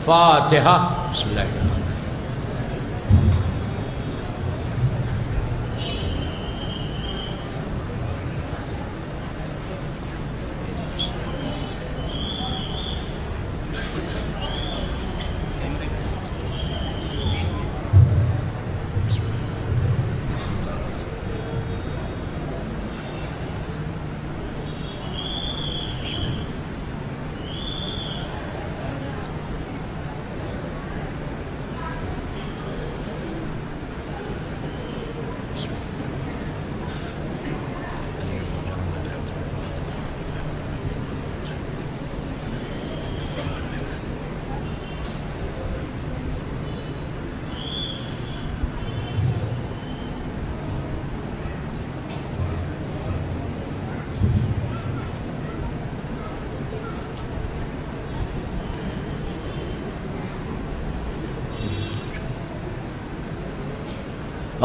فاتحہ۔ بسم اللہ الرحمن الرحیم۔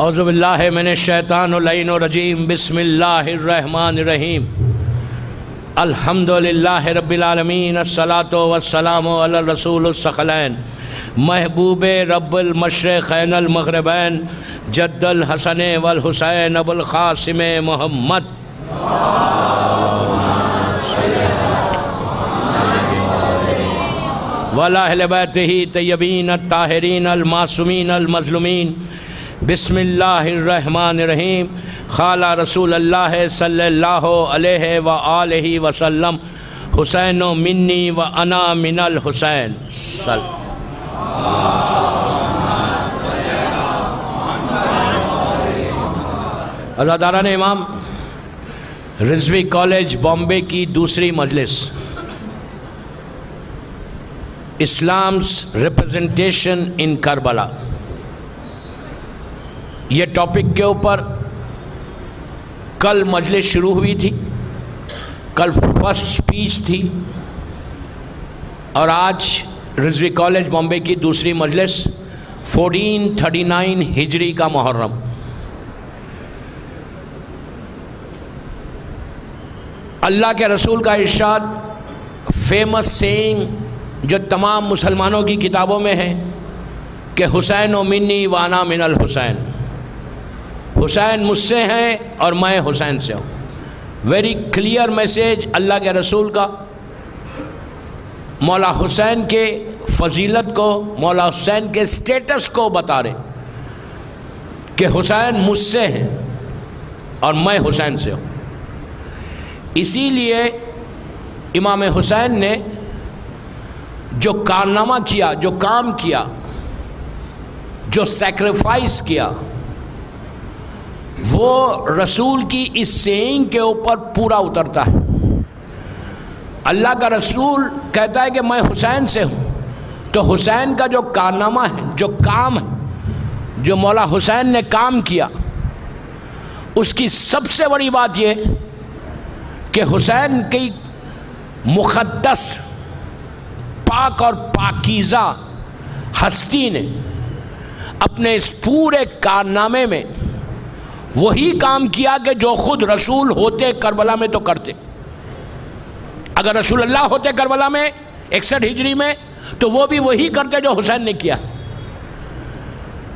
اعوذ باللہ من الشیطان اللعین الرجیم۔ بسم اللہ الرحمن الرحیم۔ الحمدللہ رب العالمین، الصلاۃ والسلام علی الرسول الثقلین، محبوب رب المشرقین المغربین، جد الحسن والحسین ابو القاسم محمد۔ وعلی اہل بیتہ طیبین الطاہرین المعصومین المظلومین۔ بسم اللہ الرحمن الرحیم۔ قال رسول اللہ صلی اللہ علیہ وآلہ وسلم، حسین منی و انا من الحسین۔ عزاداران امام، رضوی کالج بامبے کی دوسری مجلس، اسلام's representation in کربلا، یہ ٹاپک کے اوپر کل مجلس شروع ہوئی تھی، کل فرسٹ سپیچ تھی، اور آج رضوی کالج بامبے کی دوسری مجلس 1439 ہجری کا محرم۔ اللہ کے رسول کا ارشاد، فیمس سینگ جو تمام مسلمانوں کی کتابوں میں ہے کہ حسین و منی و انا من الحسین، حسین مجھ سے ہیں اور میں حسین سے ہوں۔ ویری کلیئر میسیج اللہ کے رسول کا، مولا حسین کے فضیلت کو، مولا حسین کے سٹیٹس کو بتا رہے کہ حسین مجھ سے ہیں اور میں حسین سے ہوں۔ اسی لیے امام حسین نے جو کارنامہ کیا، جو کام کیا، جو سیکریفائس کیا، وہ رسول کی اس سینگ کے اوپر پورا اترتا ہے۔ اللہ کا رسول کہتا ہے کہ میں حسین سے ہوں، تو حسین کا جو کارنامہ ہے، جو کام ہے، جو مولا حسین نے کام کیا، اس کی سب سے بڑی بات یہ کہ حسین کی مقدس، پاک اور پاکیزہ ہستی نے اپنے اس پورے کارنامے میں وہی کام کیا کہ جو خود رسول ہوتے کربلا میں تو کرتے۔ اگر رسول اللہ ہوتے کربلا میں 61 ہجری میں، تو وہ بھی وہی کرتے جو حسین نے کیا۔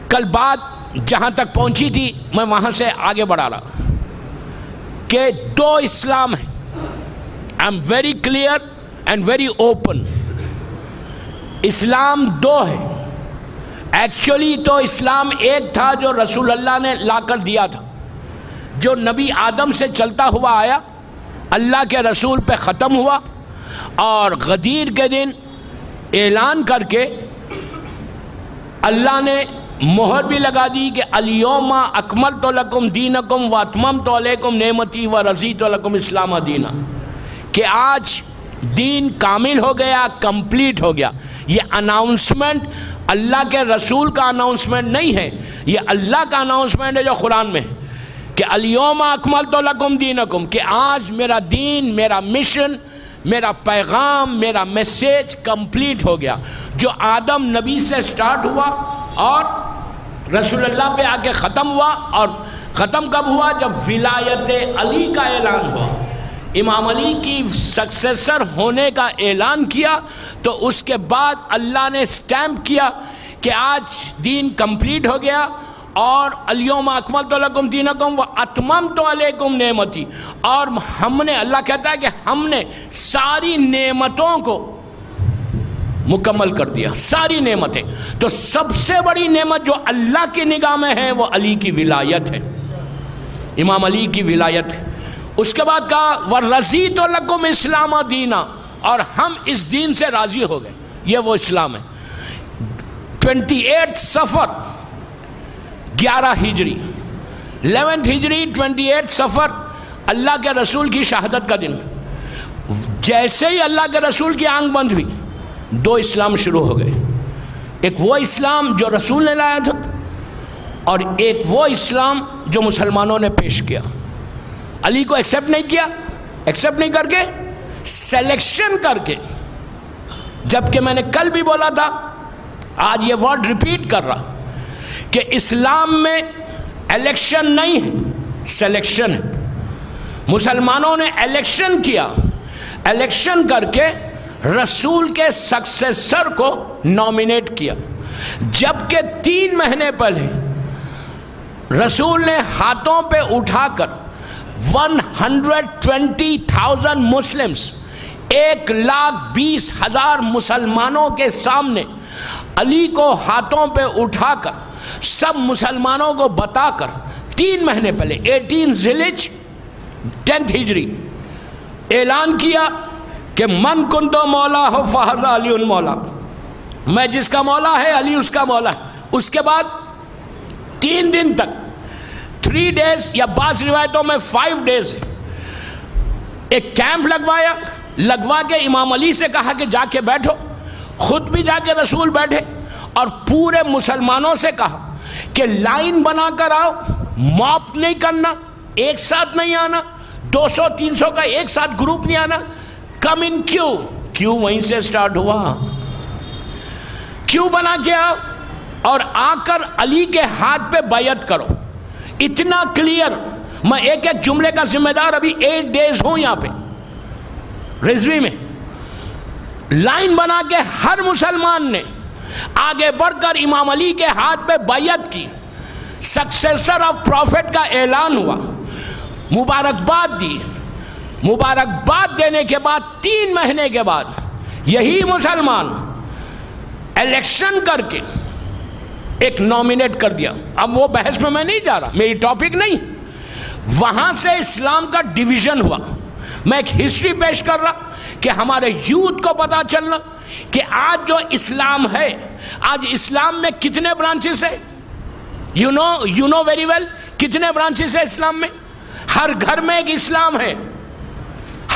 کل بات جہاں تک پہنچی تھی، میں وہاں سے آگے بڑھا رہا کہ دو اسلام ہیں۔ I am very clear and very open. اسلام دو ہے۔ ایکچولی تو اسلام ایک تھا جو رسول اللہ نے لا کر دیا تھا، جو نبی آدم سے چلتا ہوا آیا، اللہ کے رسول پہ ختم ہوا، اور غدیر کے دن اعلان کر کے اللہ نے مہر بھی لگا دی کہ الیوم اکملت لکم دینکم واتممت علیکم نعمتی ورضیت لکم اسلام دینا، کہ آج دین کامل ہو گیا، کمپلیٹ ہو گیا۔ یہ اناؤنسمنٹ اللہ کے رسول کا اناؤنسمنٹ نہیں ہے، یہ اللہ کا اناؤنسمنٹ ہے جو قرآن میں ہے کہ الیوم اکملت لکم دینکم، کہ آج میرا دین، میرا مشن، میرا پیغام، میرا میسیج کمپلیٹ ہو گیا۔ جو آدم نبی سے سٹارٹ ہوا اور رسول اللہ پہ آ کے ختم ہوا، اور ختم کب ہوا؟ جب ولایت علی کا اعلان ہوا امام علی کی سکسیسر ہونے کا اعلان کیا تو اس کے بعد اللہ نے سٹیمپ کیا کہ آج دین کمپلیٹ ہو گیا، اور الیوم اکملت لکم دینکم و اتممت علیکم نعمتی، اور ہم نے، اللہ کہتا ہے کہ ہم نے ساری نعمتوں کو مکمل کر دیا، ساری نعمتیں۔ تو سب سے بڑی نعمت جو اللہ کی نگاہ میں ہے وہ علی کی ولایت ہے، امام علی کی ولایت ہے۔ اس کے بعد کہا وَرَضِيتُ لَكُمْ اسلام دینا، اور ہم اس دین سے راضی ہو گئے، یہ وہ اسلام ہے۔ 28 صفر 11 ہجری، 11 ہجری 28 صفر، اللہ کے رسول کی شہادت کا دن۔ جیسے ہی اللہ کے رسول کی آنکھ بند ہوئی، 2 اسلام شروع ہو گئے۔ ایک وہ اسلام جو رسول نے لایا تھا، اور ایک وہ اسلام جو مسلمانوں نے پیش کیا۔ علی کو ایکسیپٹ نہیں کیا، ایکسیپٹ نہیں کر کے سلیکشن کر کے، جبکہ میں نے کل بھی بولا تھا، آج یہ ورڈ ریپیٹ کر رہا کہ اسلام میں الیکشن نہیں ہے، سلیکشن ہے۔ مسلمانوں نے الیکشن کیا، الیکشن کر کے رسول کے سکسیسر کو نامینیٹ کیا، جبکہ 3 مہینے پہلے رسول نے ہاتھوں پہ اٹھا کر 120,000 مسلمز، 1,20,000 مسلمانوں کے سامنے علی کو ہاتھوں پہ اٹھا کر سب مسلمانوں کو بتا کر 3 مہینے پہلے 18 ذی الحجہ 10 ہجری اعلان کیا کہ من کنتو مولا ہو فہذا علی مولا، میں جس کا مولا ہے علی اس کا مولا ہے۔ اس کے بعد 3 دن تک 3 days یا بعض روایتوں میں 5 days ایک کیمپ لگوایا، لگوا کے امام علی سے کہا کہ جا کے بیٹھو، خود بھی جا کے رسول بیٹھے، اور پورے مسلمانوں سے کہا کہ لائن بنا کر آؤ، موپ نہیں کرنا، ایک ساتھ نہیں آنا، 200-300 کا ایک ساتھ گروپ نہیں آنا، کم ان کیوں وہیں سے سٹارٹ ہوا، کیوں بنا کے آؤ، اور آ کر علی کے ہاتھ پہ بیعت کرو۔ اتنا کلیئر، میں ایک ایک جملے کا ذمہ دار، ابھی 8 days ہوں یہاں پہ رضوی میں، لائن بنا کے ہر مسلمان نے آگے بڑھ کر امام علی کے ہاتھ پہ بیعت کی، سکسیسر آف پروفٹ کا اعلان ہوا، مبارکباد دی۔ مبارکباد دینے کے بعد 3 مہینے کے بعد یہی مسلمان الیکشن کر کے ایک نامینیٹ کر دیا۔ اب وہ بحث میں نہیں جا رہا، میری ٹاپک نہیں، وہاں سے اسلام کا ڈویژن ہوا۔ میں ایک ہسٹری پیش کر رہا کہ ہمارے یوتھ کو پتا چلنا کہ آج جو اسلام ہے، آج اسلام میں کتنے برانچز ہے، یو نو ویری ویل، کتنے برانچز ہے اسلام میں؟ ہر گھر میں ایک اسلام ہے،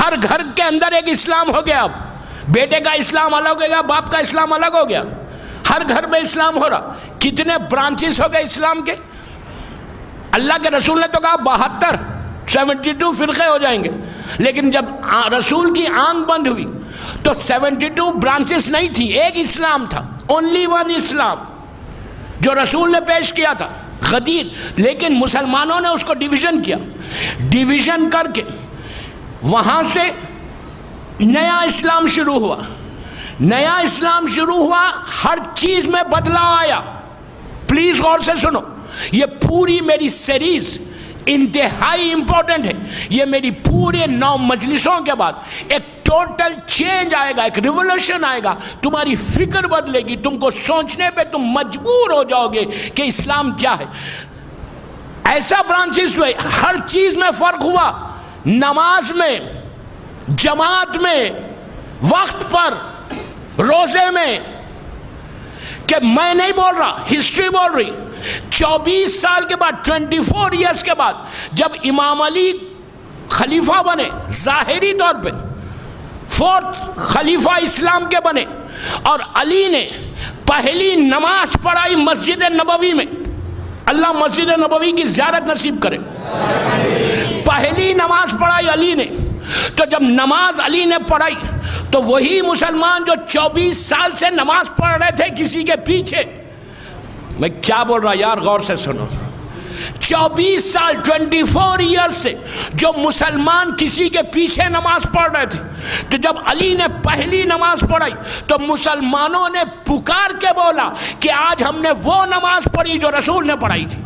ہر گھر کے اندر ایک اسلام ہو گیا۔ اب بیٹے کا اسلام الگ ہو گیا، باپ کا اسلام الگ ہو گیا، ہر گھر میں اسلام ہو رہا۔ کتنے برانچز ہو گئے اسلام کے؟ اللہ کے رسول نے تو کہا 72 فرقے ہو جائیں گے، لیکن جب رسول کی آنکھ بند ہوئی تو 72 برانچز نہیں تھی، ایک اسلام تھا، اونلی ون اسلام جو رسول نے پیش کیا تھا، غدیر۔ لیکن مسلمانوں نے اس کو ڈویژن کیا، ڈویژن کر کے وہاں سے نیا اسلام شروع ہوا، نیا اسلام شروع ہوا، ہر چیز میں بدلاؤ آیا۔ پلیز غور سے سنو، یہ پوری میری سیریز انتہائی امپورٹنٹ ہے۔ یہ میری پورے 9 مجلسوں کے بعد ایک ٹوٹل چینج آئے گا، ایک ریولوشن آئے گا، تمہاری فکر بدلے گی، تم کو سوچنے پہ تم مجبور ہو جاؤ گے کہ اسلام کیا ہے۔ ایسا برانچز ہوئے، ہر چیز میں فرق ہوا، نماز میں، جماعت میں، وقت پر، روزے میں، کہ میں نہیں بول رہا، ہسٹری بول رہی۔ 24 سال کے بعد، 24 ایئرس کے بعد، جب امام علی خلیفہ بنے، ظاہری طور پہ 4th خلیفہ اسلام کے بنے، اور علی نے پہلی نماز پڑھائی مسجد نبوی میں، اللہ مسجد نبوی کی زیارت نصیب کرے، پہلی نماز پڑھائی علی نے۔ تو جب نماز علی نے پڑھائی تو وہی مسلمان جو 24 سال سے نماز پڑھ رہے تھے کسی کے پیچھے، میں کیا بول رہا یار، غور سے سنو، 24 سال 24 ایئر سے جو مسلمان کسی کے پیچھے نماز پڑھ رہے تھے، تو جب علی نے پہلی نماز پڑھائی تو مسلمانوں نے پکار کے بولا کہ آج ہم نے وہ نماز پڑھی جو رسول نے پڑھائی تھی۔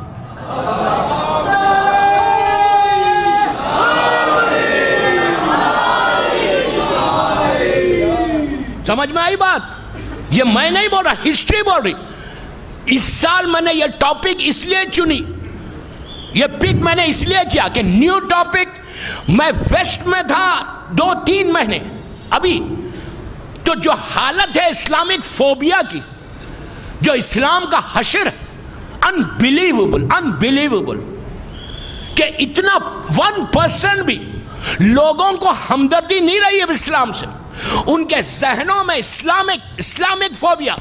سمجھ میں آئی بات؟ یہ میں نہیں بول رہا، ہسٹری بول رہی۔ اس سال میں نے یہ ٹاپک اس لیے چنی، یہ پک میں نے اس لیے کیا کہ نیو ٹاپک، میں ویسٹ میں تھا 2-3 مہینے ابھی، تو جو حالت ہے اسلامک فوبیا کی، جو اسلام کا حشر ہے، انبیلیویبل کہ اتنا 1% بھی لوگوں کو ہمدردی نہیں رہی ہے اسلام سے، ان کے ذہنوں میں اسلامک فوبیا،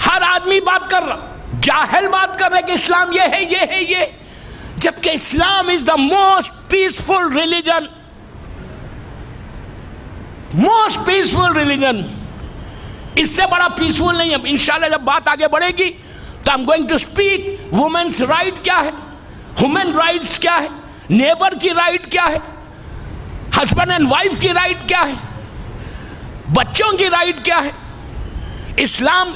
ہر آدمی بات کر رہا، جاہل بات کر رہے کہ اسلام یہ ہے یہ ہے یہ، جبکہ Islam is the most peaceful religion, most peaceful religion. اس سے بڑا پیسفل نہیں ہے۔ انشاءاللہ جب بات آگے بڑھے گی تو I'm going to speak women's right کیا ہے، ہیومن رائٹس کیا ہے، نیبر کی رائٹ کیا ہے، ہسبینڈ اینڈ وائف کی رائٹ کیا ہے، بچوں کی رائٹ کیا ہے۔ اسلام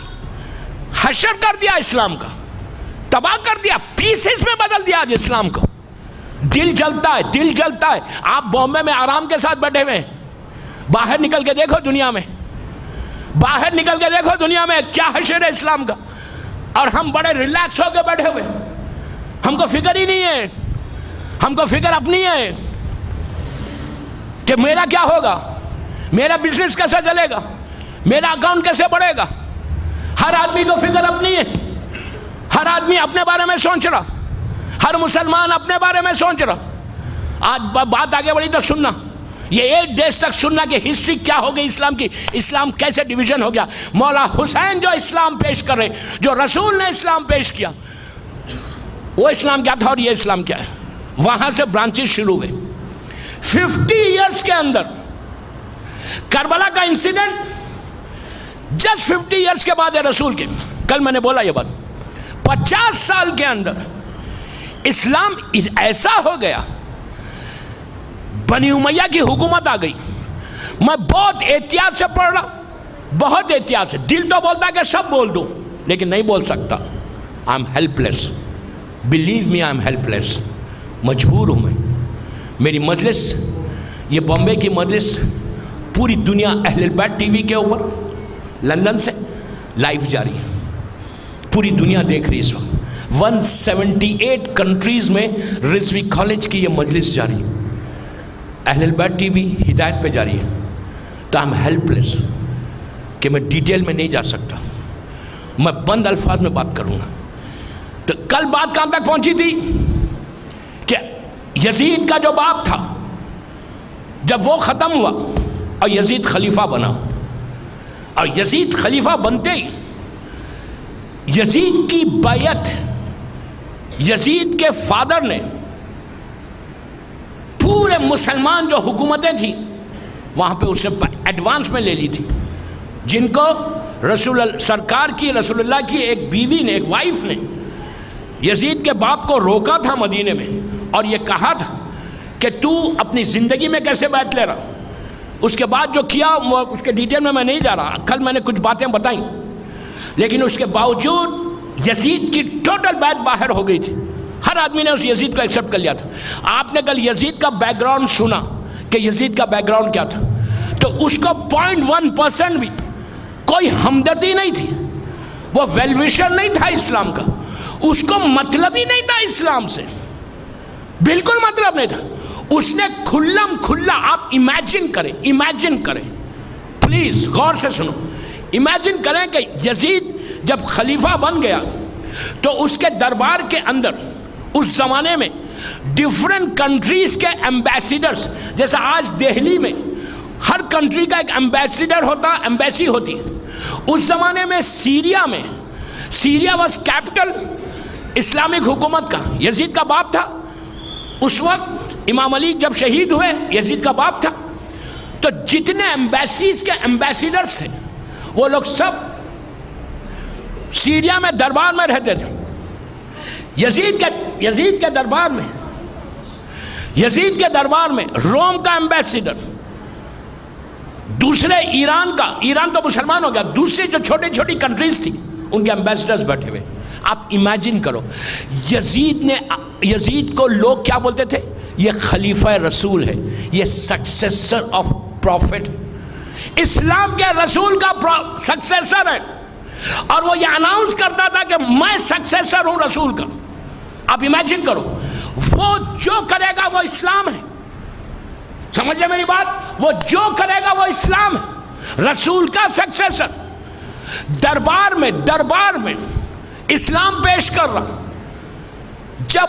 حشر کر دیا، اسلام کا تباہ کر دیا، پیسز میں بدل دیا آج اسلام کو۔ دل جلتا ہے، دل جلتا ہے۔ آپ بامبے میں آرام کے ساتھ بیٹھے ہوئے ہیں، باہر نکل کے دیکھو دنیا میں، باہر نکل کے دیکھو دنیا میں کیا حشر ہے اسلام کا، اور ہم بڑے ریلیکس ہو کے بیٹھے ہوئے، ہم کو فکر ہی نہیں ہے، ہم کو فکر اپنی ہے کہ میرا کیا ہوگا، میرا بزنس کیسے چلے گا، میرا اکاؤنٹ کیسے بڑھے گا۔ ہر آدمی کو فکر اپنی ہے، ہر آدمی اپنے بارے میں سوچ رہا، ہر مسلمان اپنے بارے میں سوچ رہا۔ آج بات آگے بڑھی تو سننا، یہ 8 days تک سننا کہ ہسٹری کیا ہو گئی اسلام کی، اسلام کیسے ڈویژن ہو گیا۔ مولا حسین جو اسلام پیش کر رہے، جو رسول نے اسلام پیش کیا، وہ اسلام کیا تھا اور یہ اسلام کیا ہے، وہاں سے برانچز شروع ہوئے۔ 50 ایئرس کے اندر کربلا کا انسیڈنٹ جسٹ 50 ایئرس کے بعد ہے رسول کے، کل میں نے بولا یہ بات، 50 سال کے اندر اسلام ایسا ہو گیا، بنی امیہ کی حکومت آ گئی۔ میں بہت احتیاط سے پڑھ رہا، بہت احتیاط سے، دل تو بولتا ہے کہ سب بول دوں لیکن نہیں بول سکتا۔ I am helpless, believe me I am helpless, مجبور ہوں میں۔ میری مجلس، یہ بامبے کی مجلس پوری دنیا اہل البیت ٹی وی کے اوپر لندن سے لائیو جاری ہے، پوری دنیا دیکھ رہی اس وقت۔ 178 کنٹریز میں رضوی کالج کی یہ مجلس جاری ہے، اہل البیت ٹی وی ہدایت پہ جاری ہے۔ تو ہم ہیلپ لیس کہ میں ڈیٹیل میں نہیں جا سکتا، میں بند الفاظ میں بات کروں گا۔ تو کل بات کہاں تک پہنچی تھی کہ یزید کا جو باپ تھا، جب وہ ختم ہوا اور یزید خلیفہ بنا، اور یزید خلیفہ بنتے ہی یزید کی بیعت، یزید کے فادر نے پورے مسلمان جو حکومتیں تھیں وہاں پہ اسے ایڈوانس میں لے لی تھی، جن کو سرکار کی، رسول اللہ کی ایک بیوی نے، ایک وائف نے یزید کے باپ کو روکا تھا مدینے میں، اور یہ کہا تھا کہ تو اپنی زندگی میں کیسے بیعت لے رہا۔ اس کے بعد جو کیا اس کے ڈیٹیل میں نہیں جا رہا، کل میں نے کچھ باتیں بتائیں، لیکن اس کے باوجود یزید کی ٹوٹل بیعت باہر ہو گئی تھی، ہر آدمی نے اس یزید کو ایکسیپٹ کر لیا تھا۔ آپ نے کل یزید کا بیک گراؤنڈ سنا کہ یزید کا بیک گراؤنڈ کیا تھا، تو اس کو 0.1% بھی کوئی ہمدردی نہیں تھی، وہ ویل وشر نہیں تھا اسلام کا، اس کو مطلب ہی نہیں تھا اسلام سے، بالکل مطلب نہیں تھا۔ اس نے کھلم کھلا، آپ امیجن کریں پلیز، غور سے سنو، امیجن کریں کہ یزید جب خلیفہ بن گیا تو اس کے دربار کے اندر اس زمانے میں ڈیفرنٹ کنٹریز کے ایمبیسیڈرز، جیسا آج دہلی میں ہر کنٹری کا ایک ایمبیسیڈر ہوتا، ایمبیسی ہوتی ہے، اس زمانے میں سیریا واز کیپٹل اسلامک حکومت کا، یزید کا باپ تھا۔ اس وقت امام علی جب شہید ہوئے، یزید کا باپ تھا، تو جتنے ایمبیسیز کے ایمبیسیڈرز تھے وہ لوگ سب سیریا میں دربار میں رہتے تھے۔ یزید کے یزید کے دربار میں، یزید کے دربار میں روم کا ایمبیسیڈر، دوسرے ایران کا، ایران تو مسلمان ہو گیا، دوسری جو چھوٹی چھوٹی کنٹریز تھی ان کے ایمبیسیڈرز بیٹھے ہوئے. آپ امیجن کرو، یزید کو لوگ کیا بولتے تھے؟ یہ خلیفہ رسول ہے، یہ سکسیسر آف پروفٹ، اسلام کے رسول کا سکسیسر ہے، اور وہ یہ اناؤنس کرتا تھا کہ میں سکسیسر ہوں رسول کا. آپ امیجن کرو، وہ جو کرے گا وہ اسلام ہے. سمجھے میری بات؟ وہ جو کرے گا وہ اسلام ہے، رسول کا سکسیسر. دربار میں اسلام پیش کر رہا. جب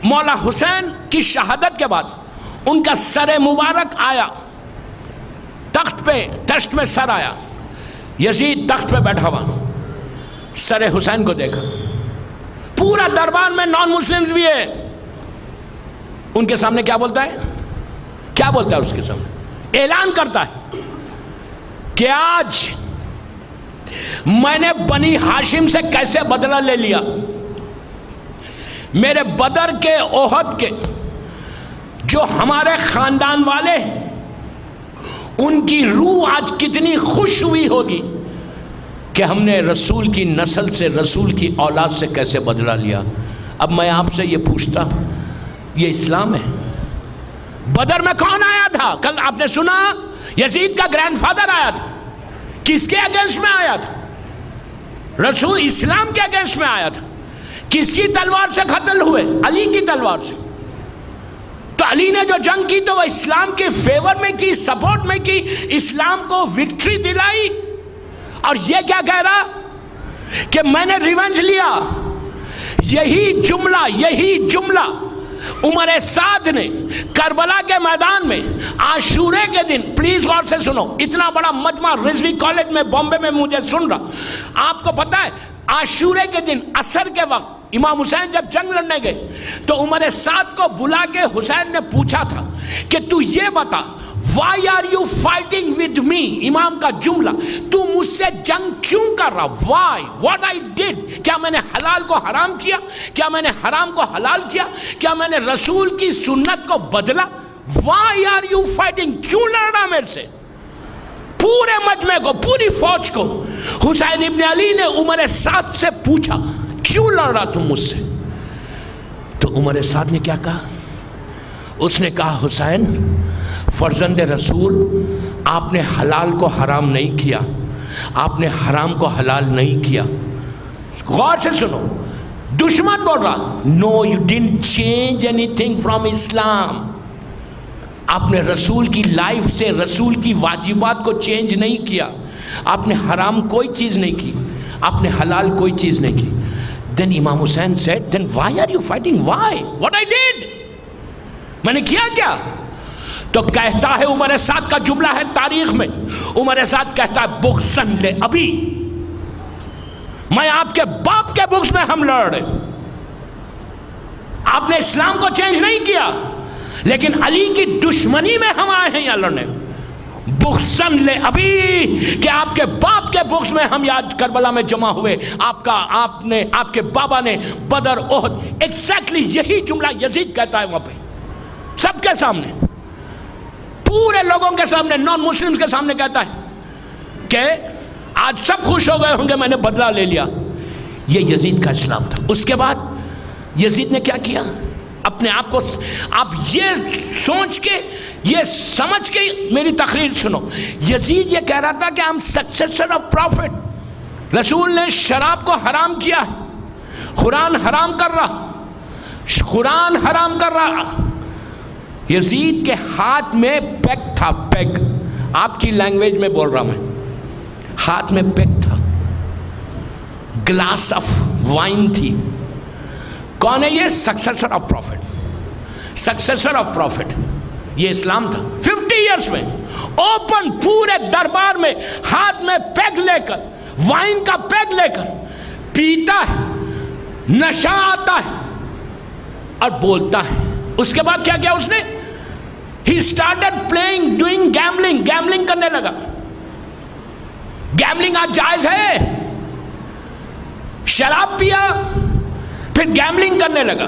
مولا حسین کی شہادت کے بعد ان کا سر مبارک آیا، تخت میں سر آیا، یزید تخت پہ بیٹھا ہوا، سر حسین کو دیکھا. پورا دربار میں نان مسلمز بھی ہے. ان کے سامنے کیا بولتا ہے؟ کیا بولتا ہے اس کے سامنے؟ اعلان کرتا ہے کہ آج میں نے بنی ہاشم سے کیسے بدلہ لے لیا. میرے بدر کے، احد کے جو ہمارے خاندان والے ہیں، ان کی روح آج کتنی خوش ہوئی ہوگی کہ ہم نے رسول کی نسل سے، رسول کی اولاد سے کیسے بدلہ لیا. اب میں آپ سے یہ پوچھتا، یہ اسلام ہے؟ بدر میں کون آیا تھا؟ کل آپ نے سنا یزید کا گرینڈ فادر آیا تھا. کس کے اگینسٹ میں آیا تھا؟ رسول اسلام کے اگینسٹ میں آیا تھا. کس کی تلوار سے قتل ہوئے؟ علی کی تلوار سے. تو علی نے جو جنگ کی تو وہ اسلام کے فیور میں کی، سپورٹ میں کی، اسلام کو وکٹری دلائی. اور یہ کیا کہہ رہا کہ میں نے ریونج لیا. یہی جملہ عمر سعد نے کربلا کے میدان میں عاشورے کے دن، پلیز غور سے سنو، اتنا بڑا مجمع رضوی کالج میں بامبے میں مجھے سن رہا. آپ کو پتا ہے عاشورے کے دن عصر کے وقت امام حسین جب جنگ لڑنے گئے تو عمر سعد کو بلا کے حسین نے پوچھا تھا کہ تو یہ بتا، why are you fighting with me؟ امام کا جملہ، تو مجھ سے جنگ کیوں کر رہا؟ why what I did؟ کیا میں نے حلال کو حرام کیا؟ کیا میں نے حرام کو حلال کیا؟ کیا میں نے رسول کی سنت کو بدلا؟ why are you fighting؟ کیوں لڑ رہا میرے سے؟ پورے مجمع کو، پوری فوج کو حسین ابن علی نے عمر سعد سے پوچھا، کیوں لڑ رہا تم مجھ سے؟ تو عمر سعد نے کیا کہا؟ اس نے کہا، حسین فرزند رسول، آپ نے حلال کو حرام نہیں کیا، آپ نے حرام کو حلال نہیں کیا. غور سے سنو، دشمن بول رہا، no you don't change anything from Islam. آپ نے رسول کی لائف سے، رسول کی واجبات کو چینج نہیں کیا. آپ نے حرام کوئی چیز نہیں کی، آپ نے حلال کوئی چیز نہیں کی. Then امام حسین said, then why are you fighting? Why? What I did? میں نے کیا کیا؟ تو کہتا ہے، عمر سعد کا جملہ ہے تاریخ میں، عمر سعد کہتا ہے، بغضاً لأبی، میں آپ کے باپ کے بغض میں ہم لڑ رہے. آپ نے اسلام کو چینج نہیں کیا، لیکن علی کی دشمنی میں ہم آئے ہیں یہاں لڑنے. بغضاً لأبی، کہ آپ کے باپ کے بغض میں ہم یاد کربلا میں جمع ہوئے. آپ کے بابا نے بدر، احد، ایگزیکٹلی یہی جملہ یزید کہتا ہے وہاں پہ، سب کے سامنے، پورے لوگوں کے سامنے، نان مسلمز کے سامنے کہتا ہے کہ آج سب خوش ہو گئے ہوں گے، میں نے بدلہ لے لیا. یہ یزید کا اسلام تھا. اس کے بعد یزید نے کیا کیا؟ اپنے آپ کو، آپ یہ سوچ کے، یہ سمجھ کے میری تقریر سنو. یزید یہ کہہ رہا تھا کہ ہم سکسیسر آف پروفٹ. رسول نے شراب کو حرام کیا، قرآن حرام کر رہا، قرآن حرام کر رہا. یزید کے ہاتھ میں پیگ تھا، پیگ، آپ کی لینگویج میں بول رہا میں، ہاتھ میں پیگ تھا، گلاس آف وائن تھی. کون ہے یہ؟ Successor of prophet, successor of prophet. یہ اسلام تھا. 50 ایئرس میں اوپن پورے دربار میں ہاتھ میں پیگ لے کر، وائن کا پیگ لے کر پیتا ہے، نشہ آتا ہے اور بولتا ہے. اس کے بعد کیا کیا اس نے؟ He started playing, doing gambling. Gambling کرنے لگا. گیملنگ آج جائز ہے. شراب پیا، پھر گیملنگ کرنے لگا.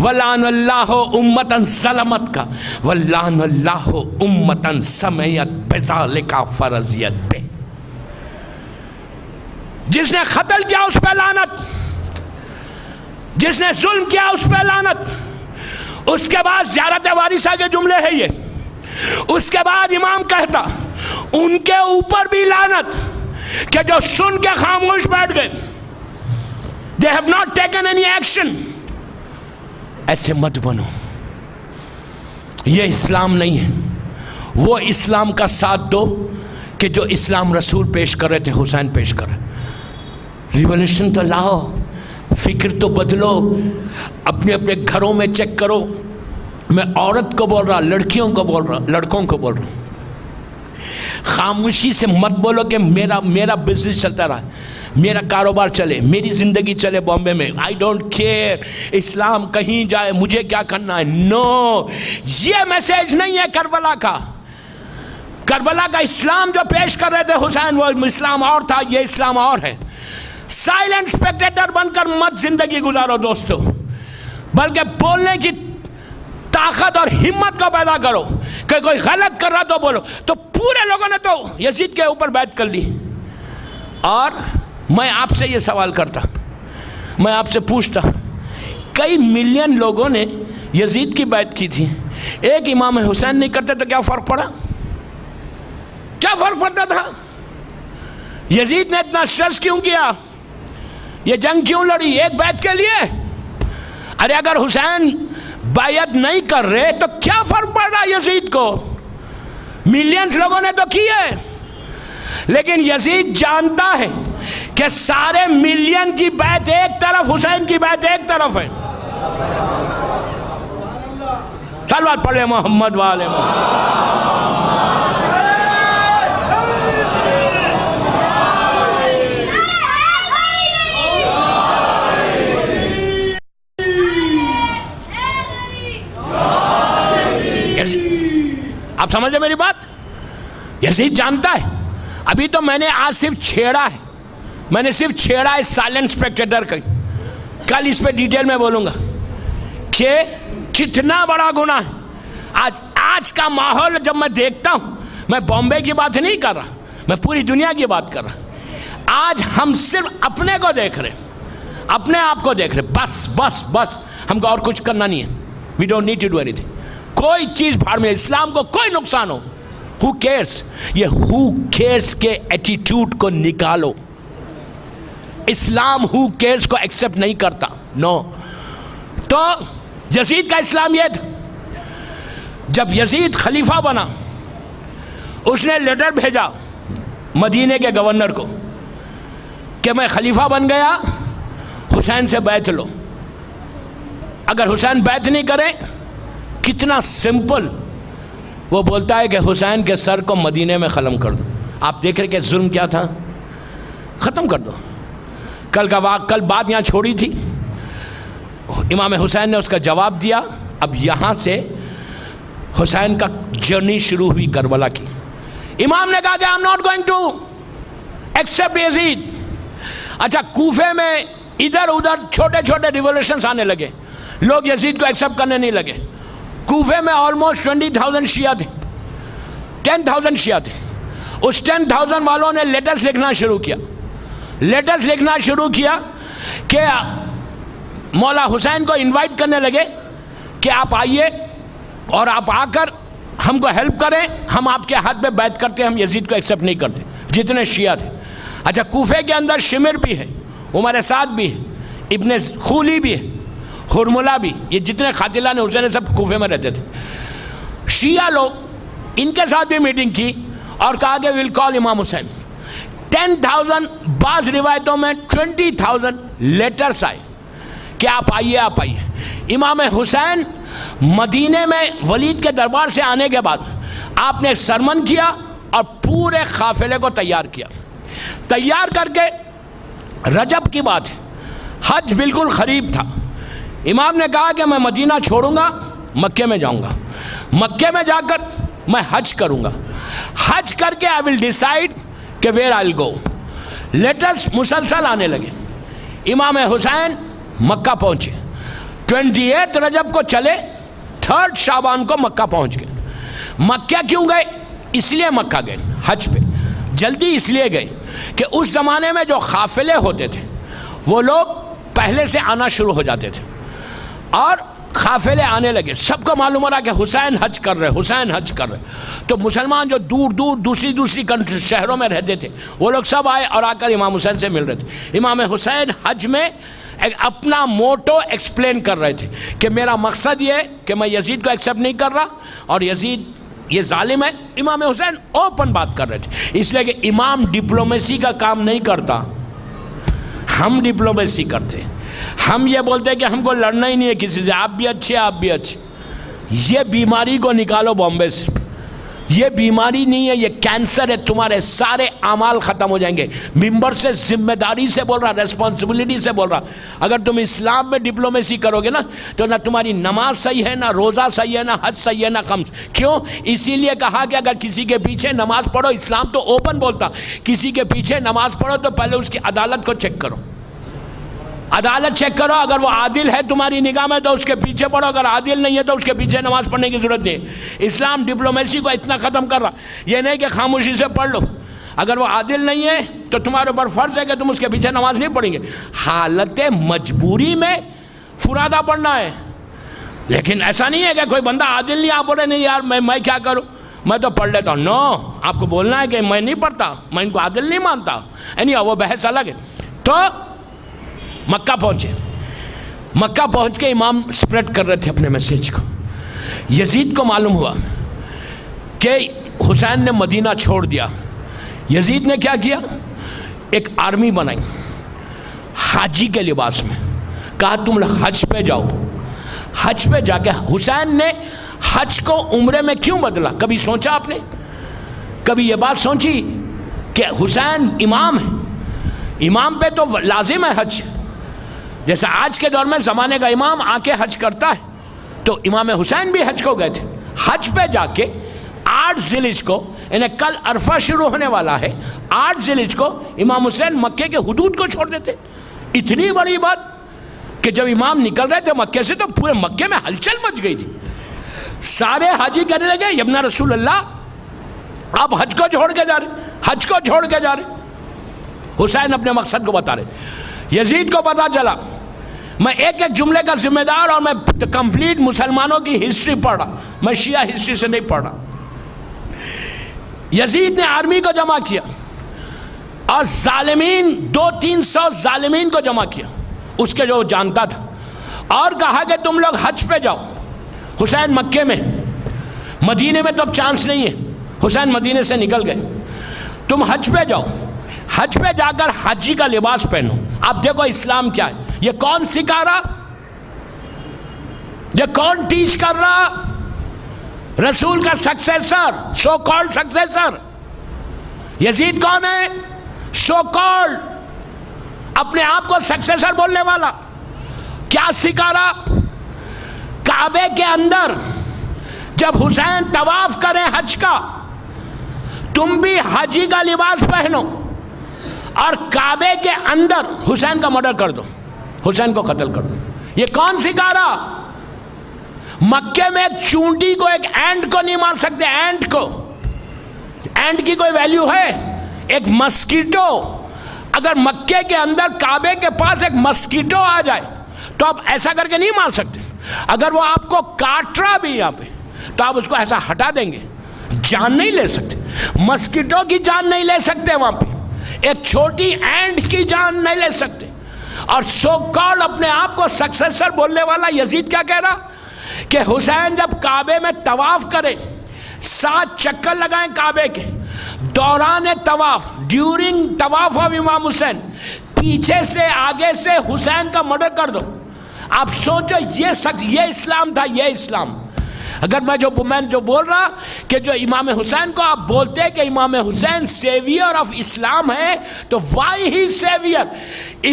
وَلَعَنَ اللَّهُ أُمَّةً ظَلَمَتْكَ وَلَعَنَ اللَّهُ أُمَّةً سَمِعَتْ بِذَلِكَ فَرَضِيَتْ بِهِ. جس نے قتل کیا اس پہ لعنت، جس نے ظلم کیا اس پہ لعنت. اس کے بعد زیارت وارثہ کے جملے ہیں یہ. اس کے بعد امام کہتا ان کے اوپر بھی لعنت کہ جو سن کے خاموش بیٹھ گئے. They have not taken any action. ایسے مت بنو، یہ اسلام نہیں ہے. وہ اسلام کا ساتھ دو کہ جو اسلام رسول پیش کر رہے تھے، حسین پیش کر رہے. ریولیوشن تو لاؤ، فکر تو بدلو، اپنے اپنے گھروں میں چیک کرو. میں عورت کو بول رہا، لڑکیوں کو بول رہا، لڑکوں کو بول رہا. خاموشی سے مت بولو کہ میرا بزنس چلتا رہا، میرا کاروبار چلے، میری زندگی چلے بامبے میں، آئی ڈونٹ کیئر، اسلام کہیں جائے، مجھے کیا کرنا ہے. نو، یہ میسیج نہیں ہے کربلا کا. کربلا کا اسلام جو پیش کر رہے تھے حسین، وہ اسلام اور تھا، یہ اسلام اور ہے. سائلنٹ اسپیکٹیٹر بن کر مت زندگی گزارو دوستو، بلکہ بولنے کی طاقت اور ہمت کو پیدا کرو کہ کوئی غلط کر رہا تو بولو. تو پورے لوگوں نے تو یزید کے اوپر بیعت کر لی. اور میں آپ سے یہ سوال کرتا، میں آپ سے پوچھتا، کئی ملین لوگوں نے یزید کی بیعت کی تھی، ایک امام حسین نہیں کرتے تو کیا فرق پڑا؟ کیا فرق پڑتا تھا؟ یزید نے اتنا سٹریس کیوں کیا؟ یہ جنگ کیوں لڑی؟ ایک بیعت کے لیے. ارے اگر حسین بیعت نہیں کر رہے تو کیا فرق پڑ رہا یزید کو؟ ملینز لوگوں نے تو کی ہے. لیکن یزید جانتا ہے کہ سارے ملین کی بیعت ایک طرف، حسین کی بیعت ایک طرف ہے. صلوات پڑھے محمد والے محمد. آپ سمجھ لیں میری بات؟ یزید جانتا ہے. ابھی تو میں نے آج صرف چھیڑا ہے، میں نے صرف چھیڑا ہے سائلنٹ اسپیکٹیٹر کا. کل اس پہ ڈیٹیل میں بولوں گا کہ کتنا بڑا گناہ ہے. آج کا ماحول جب میں دیکھتا ہوں، میں بامبے کی بات نہیں کر رہا، میں پوری دنیا کی بات کر رہا. آج ہم صرف اپنے کو دیکھ رہے، اپنے آپ کو دیکھ رہے. بس بس بس، ہم کو اور کچھ کرنا نہیں ہے. We don't need to do اینی تھنگ. کوئی چیز بھاڑ میں، اسلام کو کوئی نقصان ہو، who cares؟ یہ who cares کے ایٹیٹیوڈ کو نکالو. اسلام who cares کو ایکسپٹ نہیں کرتا. نو. تو یزید کا اسلام یہ تھا. جب یزید خلیفہ بنا، اس نے لیٹر بھیجا مدینے کے گورنر کو کہ میں خلیفہ بن گیا، حسین سے بیعت لو. اگر حسین بیعت نہیں کرے، کتنا سمپل وہ بولتا ہے کہ حسین کے سر کو مدینے میں ختم کر دو. آپ دیکھ رہے کہ ظلم کیا تھا، ختم کر دو. کل بات یہاں چھوڑی تھی، امام حسین نے اس کا جواب دیا. اب یہاں سے حسین کا جرنی شروع ہوئی کربلا کی. امام نے کہا کہ I'm not going to accept یزید. اچھا، کوفے میں ادھر ادھر چھوٹے چھوٹے ریولیوشنز آنے لگے، لوگ یزید کو ایکسیپٹ کرنے نہیں لگے. کوفے میں آلموسٹ 20,000 شیعہ تھے، 10,000 شیعہ تھے. اس 10,000 والوں نے لیٹرز لکھنا شروع کیا. لیٹرز لکھنا شروع کیا کہ مولا حسین کو انوائٹ کرنے لگے کہ آپ آئیے اور آپ آ کر ہم کو ہیلپ کریں، ہم آپ کے ہاتھ پہ بیعت کرتے، ہم یزید کو ایکسیپٹ نہیں کرتے. جتنے شیعہ تھے. اچھا، کوفے کے اندر شمر بھی ہے، عمر سعد بھی ہے، ابن خولی بھی ہے، خرملہ بھی، یہ جتنے قاتلان حسین سب کوفے میں رہتے تھے. شیعہ لوگ ان کے ساتھ بھی میٹنگ کی اور کہا کہ ویل کال امام حسین. 10,000، بعض روایتوں میں 20,000 لیٹرز آئے کہ آپ آئیے آپ آئیے. امام حسین مدینے میں ولید کے دربار سے آنے کے بعد آپ نے ایک سرمن کیا اور پورے قافلے کو تیار کیا. تیار کر کے، رجب کی بات ہے، حج بالکل قریب تھا. امام نے کہا کہ میں مدینہ چھوڑوں گا، مکے میں جاؤں گا، مکے میں جا کر میں حج کروں گا. حج کر کے آئی ول ڈیسائیڈ کہ where I will go. Letters مسلسل آنے لگے. امام حسین مکہ پہنچے. 28 رجب کو چلے، 3 شعبان کو مکہ پہنچ گئے۔ مکہ کیوں گئے؟ اس لیے مکہ گئے حج پہ، جلدی اس لیے گئے کہ اس زمانے میں جو قافلے ہوتے تھے وہ لوگ پہلے سے آنا شروع ہو جاتے تھے، اور قافلے آنے لگے، سب کو معلوم ہو رہا کہ حسین حج کر رہے، حسین حج کر رہے۔ تو مسلمان جو دور دور دوسری شہروں میں رہتے تھے وہ لوگ سب آئے اور آ کر امام حسین سے مل رہے تھے۔ امام حسین حج میں اپنا موٹو ایکسپلین کر رہے تھے کہ میرا مقصد یہ کہ میں یزید کو ایکسیپٹ نہیں کر رہا اور یزید یہ ظالم ہے۔ امام حسین اوپن بات کر رہے تھے، اس لیے کہ امام ڈپلومیسی کا کام نہیں کرتا، ہم ڈپلومیسی کرتے۔ ہم یہ بولتے ہیں کہ ہم کو لڑنا ہی نہیں ہے کسی سے، آپ بھی اچھے آپ بھی اچھے۔ یہ بیماری کو نکالو بامبے سے، یہ بیماری نہیں ہے، یہ کینسر ہے، تمہارے سارے اعمال ختم ہو جائیں گے۔ ممبر سے ذمہ داری سے بول رہا، ریسپانسبلٹی سے بول رہا۔ اگر تم اسلام میں ڈپلومیسی کرو گے نا تو نہ تمہاری نماز صحیح ہے، نہ روزہ صحیح ہے، نہ حج صحیح ہے، نہ کم۔ کیوں؟ اسی لیے کہا کہ اگر کسی کے پیچھے نماز پڑھو، اسلام تو اوپن بولتا، کسی کے پیچھے نماز پڑھو تو پہلے اس کی عدالت کو چیک کرو، عدالت چیک کرو، اگر وہ عادل ہے تمہاری نگاہ میں تو اس کے پیچھے پڑھو، اگر عادل نہیں ہے تو اس کے پیچھے نماز پڑھنے کی ضرورت نہیں۔ اسلام ڈپلومیسی کو اتنا ختم کر رہا، یہ نہیں کہ خاموشی سے پڑھ لو، اگر وہ عادل نہیں ہے تو تمہارے اوپر فرض ہے کہ تم اس کے پیچھے نماز نہیں پڑھیں گے۔ حالت مجبوری میں فرادہ پڑھنا ہے، لیکن ایسا نہیں ہے کہ کوئی بندہ عادل نہیں، آپ بولے نہیں یار میں کیا کروں، میں تو پڑھ لیتا ہوں۔ نو، آپ کو بولنا ہے کہ میں نہیں پڑھتا، میں ان کو عادل نہیں مانتا، یعنی وہ بحث الگ ہے۔ تو مکہ پہنچے، مکہ پہنچ کے امام سپریڈ کر رہے تھے اپنے میسیج کو۔ یزید کو معلوم ہوا کہ حسین نے مدینہ چھوڑ دیا۔ یزید نے کیا کیا؟ ایک آرمی بنائی حاجی کے لباس میں، کہا تم حج پہ جاؤ۔ حج پہ جا کے حسین نے حج کو عمرے میں کیوں بدلا؟ کبھی سوچا آپ نے؟ کبھی یہ بات سوچی کہ حسین امام ہے، امام پہ تو لازم ہے حج، جیسے آج کے دور میں زمانے کا امام آ کے حج کرتا ہے، تو امام حسین بھی حج کو گئے تھے۔ حج پہ جا کے 8 ذی الحجہ کو، انہیں کل عرفہ شروع ہونے والا ہے، 8 ذی الحجہ کو امام حسین مکے کے حدود کو چھوڑ دیتے۔ اتنی بڑی بات کہ جب امام نکل رہے تھے مکے سے تو پورے مکے میں ہلچل مچ گئی تھی، سارے حاجی کہنے لگے ابن رسول اللہ آپ حج کو چھوڑ کے جا رہے، حج کو چھوڑ کے جا رہے۔ حسین اپنے مقصد کو بتا رہے۔ یزید کو پتا چلا، میں ایک ایک جملے کا ذمہ دار، اور میں کمپلیٹ مسلمانوں کی ہسٹری پڑھ رہا، میں شیعہ ہسٹری سے نہیں پڑھ رہا۔ یزید نے آرمی کو جمع کیا اور ظالمین 200-300 ظالمین کو جمع کیا، اس کے جو جانتا تھا، اور کہا کہ تم لوگ حج پہ جاؤ۔ حسین مکے میں، مدینے میں تو اب چانس نہیں ہے، حسین مدینے سے نکل گئے، تم حج پہ جاؤ، حج پہ جا کر حاجی کا لباس پہنو۔ اب دیکھو اسلام کیا ہے، یہ کون سکھا رہا، یہ کون ٹیچ کر رہا؟ رسول کا سکسیسر، سو کالڈ سکسیسر۔ یزید کون ہے؟ سو کالڈ، اپنے آپ کو سکسیسر بولنے والا۔ کیا سکھا رہا؟ کعبے کے اندر جب حسین طواف کرے حج کا، تم بھی حاجی کا لباس پہنو، اور کعبے کے اندر حسین کا مرڈر کر دو، حسین کو قتل کر دو۔ یہ کون سکھا رہا؟ مکے میں ایک چونٹی کو، ایک اینٹ کو نہیں مار سکتے، اینٹ کو، اینٹ کی کوئی ویلیو ہے؟ ایک مسکیٹو، اگر مکے کے اندر کعبے کے پاس ایک مسکیٹو آ جائے تو آپ ایسا کر کے نہیں مار سکتے۔ اگر وہ آپ کو کاٹ رہا بھی یہاں پہ تو آپ اس کو ایسا ہٹا دیں گے، جان نہیں لے سکتے، مسکیٹو کی جان نہیں لے سکتے وہاں پہ، ایک چھوٹی اینٹ کی جان نہیں لے سکتے۔ اور سو کالڈ اپنے آپ کو سکسیسر بولنے والا یزید کیا کہہ رہا کہ حسین جب کعبے میں طواف کرے، 7 چکر لگائیں کعبے کے، دوران طواف، ڈیورنگ طواف آف امام حسین، پیچھے سے آگے سے حسین کا مرڈر کر دو۔ آپ سوچو یہ اسلام تھا، یہ اسلام۔ اگر میں جو بول رہا کہ جو امام حسین کو آپ بولتے کہ امام حسین سیویئر آف اسلام ہے، تو وائی ہی سیویئر،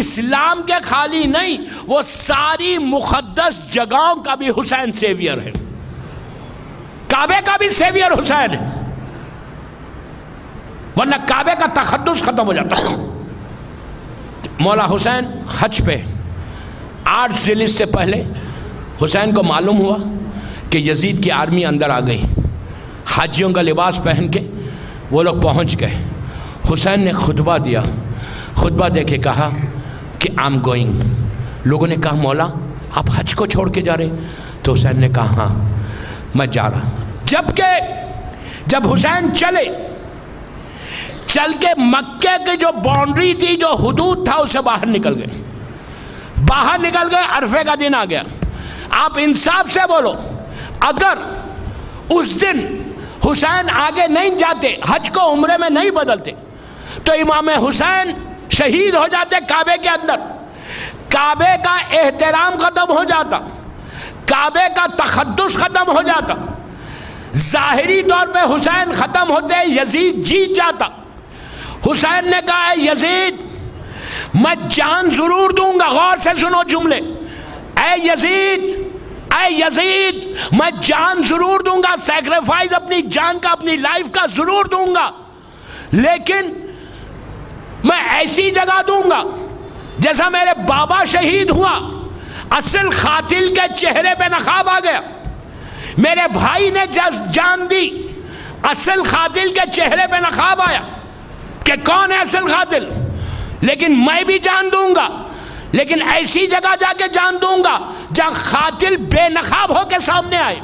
اسلام کے خالی نہیں، وہ ساری مقدس جگہوں کا بھی حسین سیویئر ہے، کعبے کا بھی سیویئر حسین ہے، ورنہ کعبے کا تقدس ختم ہو جاتا ہے۔ مولا حسین حج پہ 8 ذی الحجہ سے پہلے حسین کو معلوم ہوا کہ یزید کی آرمی اندر آ گئی، حاجیوں کا لباس پہن کے وہ لوگ پہنچ گئے۔ حسین نے خطبہ دیا، خطبہ دے کے کہا کہ I'm going۔ لوگوں نے کہا مولا آپ حج کو چھوڑ کے جا رہے؟ تو حسین نے کہا ہاں میں جا رہا۔ جب حسین چل کے مکے کی جو باؤنڈری تھی، جو حدود تھا، اسے باہر نکل گئے، عرفے کا دن آ گیا۔ آپ انصاف سے بولو، اگر اس دن حسین آگے نہیں جاتے، حج کو عمرے میں نہیں بدلتے، تو امام حسین شہید ہو جاتے کعبے کے اندر، کعبے کا احترام ختم ہو جاتا، کعبے کا تقدس ختم ہو جاتا، ظاہری طور پہ حسین ختم ہوتے یزید جیت جاتا۔ حسین نے کہا اے یزید میں جان ضرور دوں گا، غور سے سنو جملے، اے یزید میں جان ضرور دوں گا، سیکریفائز اپنی جان کا، اپنی لائف کا ضرور دوں گا، لیکن میں ایسی جگہ دوں گا جیسا میرے بابا شہید ہوا، اصل قاتل کے چہرے پہ نقاب آ گیا، میرے بھائی نے جان دی، اصل قاتل کے چہرے پہ نقاب آیا کہ کون ہے اصل قاتل، لیکن میں بھی جان دوں گا، لیکن ایسی جگہ جا کے جان دوں گا جہاں قاتل بے نقاب ہو کے سامنے آئے۔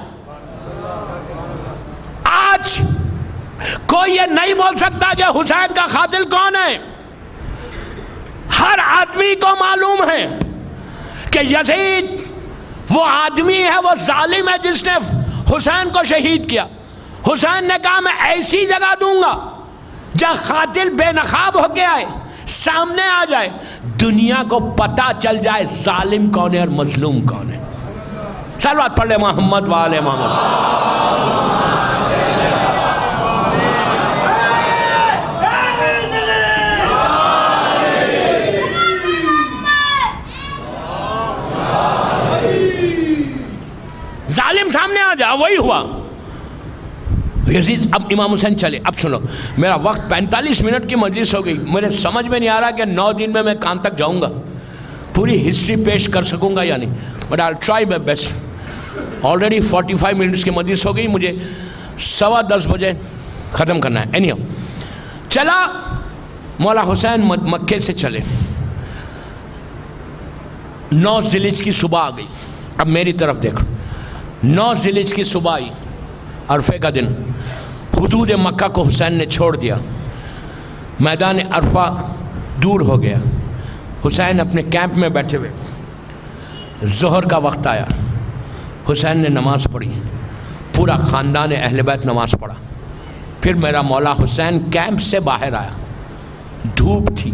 آج کوئی یہ نہیں بول سکتا کہ حسین کا قاتل کون ہے۔ ہر آدمی کو معلوم ہے کہ یزید وہ آدمی ہے، وہ ظالم ہے جس نے حسین کو شہید کیا۔ حسین نے کہا میں ایسی جگہ دوں گا جہاں قاتل بے نقاب ہو کے آئے، سامنے آ جائے، دنیا کو پتہ چل جائے ظالم کون ہے اور مظلوم کون ہے۔ صلوات پڑھ لے محمد وآل محمد۔ ظالم سامنے آ جا، وہی ہوا۔ یزید اب امام حسین چلے۔ اب سنو، میرا وقت 45 منٹ کی مجلس ہو گئی، میرے سمجھ میں نہیں آ رہا کہ 9 دن میں کہاں تک جاؤں گا، پوری ہسٹری پیش کر سکوں گا یا نہیں، but I try my best. Already 45 minutes کی مجلس ہو گئی، مجھے 10:15 بجے ختم کرنا ہے۔ اینی ہاؤ چلا، مولا حسین مکے سے چلے، 9 ذی الحجہ کی صبح آ گئی۔ اب میری طرف دیکھو، 9 ذی الحجہ کی صبح آئی، عرفے کا دن، حدود مکہ کو حسین نے چھوڑ دیا، میدان عرفہ دور ہو گیا، حسین اپنے کیمپ میں بیٹھے ہوئے، ظہر کا وقت آیا، حسین نے نماز پڑھی، پورا خاندان اہل بیت نماز پڑھا، پھر میرا مولا حسین کیمپ سے باہر آیا، دھوپ تھی،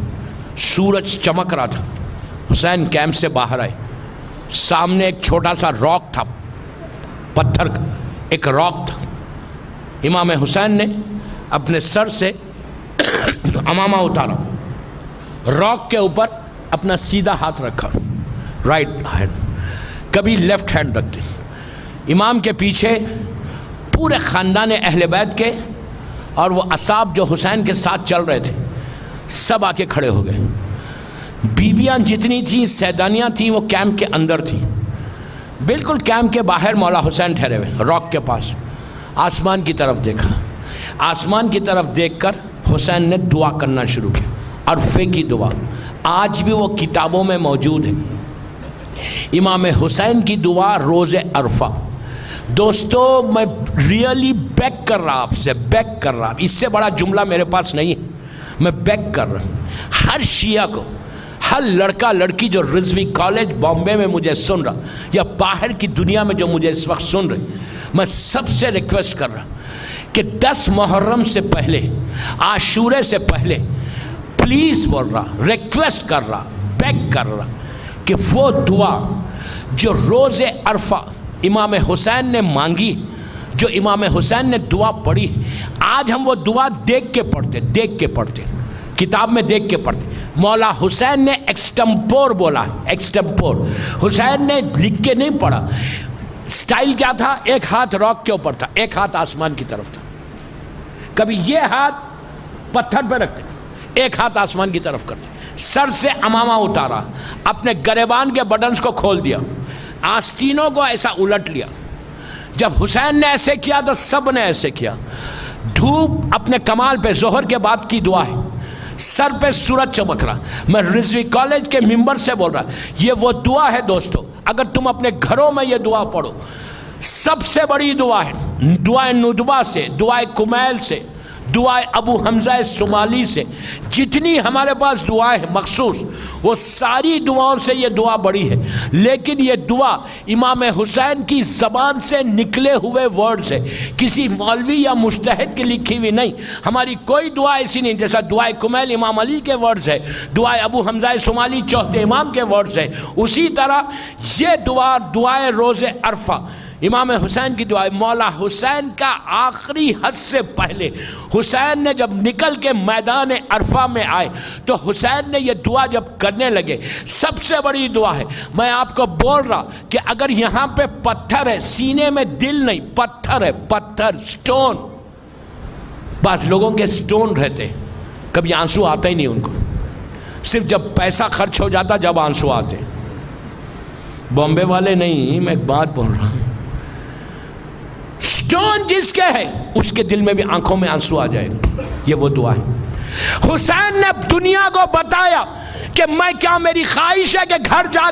سورج چمک رہا تھا، حسین کیمپ سے باہر آئے، سامنے ایک چھوٹا سا راک تھا، پتھر کا ایک راک تھا، امام حسین نے اپنے سر سے عمامہ اتارا، راک کے اوپر اپنا سیدھا ہاتھ رکھا، رائٹ ہینڈ، کبھی لیفٹ ہینڈ رکھتے، امام کے پیچھے پورے خاندان اہل بیت کے اور وہ اصحاب جو حسین کے ساتھ چل رہے تھے سب آ کے کھڑے ہو گئے، بیویاں جتنی تھیں، سیدانیاں تھیں، وہ کیمپ کے اندر تھیں، بالکل کیمپ کے باہر مولا حسین ٹھہرے ہوئے راک کے پاس، آسمان کی طرف دیکھا، آسمان کی طرف دیکھ کر حسین نے دعا کرنا شروع کی، عرفے کی دعا، آج بھی وہ کتابوں میں موجود ہے، امام حسین کی دعا روز عرفہ۔ دوستو میں ریئلی بیک کر رہا، آپ سے بیک کر رہا، اس سے بڑا جملہ میرے پاس نہیں ہے، میں بیک کر رہا ہوں، ہر شیعہ کو، ہر لڑکا لڑکی جو رضوی کالج بامبے میں مجھے سن رہا یا باہر کی دنیا میں جو مجھے اس وقت سن رہے، میں سب سے ریکویسٹ کر رہا کہ 10 محرم سے پہلے، عاشورے سے پہلے، پلیز بول رہا، ریکویسٹ کر رہا، بیگ کر رہا کہ وہ دعا جو روز عرفہ امام حسین نے مانگی، جو امام حسین نے دعا پڑھی، آج ہم وہ دعا دیکھ کے پڑھتے، کتاب میں دیکھ کے پڑھتے۔ مولا حسین نے ایکسٹمپور بولا، ایکسٹمپور، حسین نے لکھ کے نہیں پڑھا۔ سٹائل کیا تھا؟ ایک ہاتھ راک کے اوپر تھا، ایک ہاتھ آسمان کی طرف تھا، کبھی یہ ہاتھ پتھر پہ رکھتے، ایک ہاتھ آسمان کی طرف کرتے، سر سے عمامہ اتارا، اپنے گریبان کے بٹنز کو کھول دیا، آستینوں کو ایسا الٹ لیا. جب حسین نے ایسے کیا تو سب نے ایسے کیا. دھوپ اپنے کمال پہ، ظہر کے بعد کی دعا ہے، سر پہ سورج چمک رہا. میں رضوی کالج کے ممبر سے بول رہا، یہ وہ دعا ہے دوستو. اگر تم اپنے گھروں میں یہ دعا پڑھو، سب سے بڑی دعا ہے. دعائے ندبہ سے، دعائے کمیل سے، دعائے ابو حمزہ سمالی سے، جتنی ہمارے پاس دعائیں ہیں مخصوص، وہ ساری دعاؤں سے یہ دعا بڑی ہے. لیکن یہ دعا امام حسین کی زبان سے نکلے ہوئے ورڈز ہے، کسی مولوی یا مجتہد کی لکھی ہوئی نہیں. ہماری کوئی دعا ایسی نہیں. جیسا دعائے کمیل امام علی کے ورڈز ہے، دعائے ابو حمزہ سمالی چوتھے امام کے ورڈز ہے، اسی طرح یہ دعا دعائے روز عرفہ امام حسین کی دعا. مولا حسین کا آخری حج سے پہلے حسین نے جب نکل کے میدان عرفہ میں آئے تو حسین نے یہ دعا جب کرنے لگے، سب سے بڑی دعا ہے. میں آپ کو بول رہا کہ اگر یہاں پہ پتھر ہے، سینے میں دل نہیں، پتھر ہے، پتھر، سٹون. بعض لوگوں کے سٹون رہتے، کبھی آنسو آتا ہی نہیں ان کو، صرف جب پیسہ خرچ ہو جاتا جب آنسو آتے. بامبے والے نہیں، میں ایک بات بول رہا ہوں، سٹون جس کے ہے اس کے دل میں بھی آنکھوں میں آنسو آ جائے. یہ وہ دعا ہے. حسین نے دنیا کو بتایا کہ میں کیا، میری خواہش ہے کہ گھر جا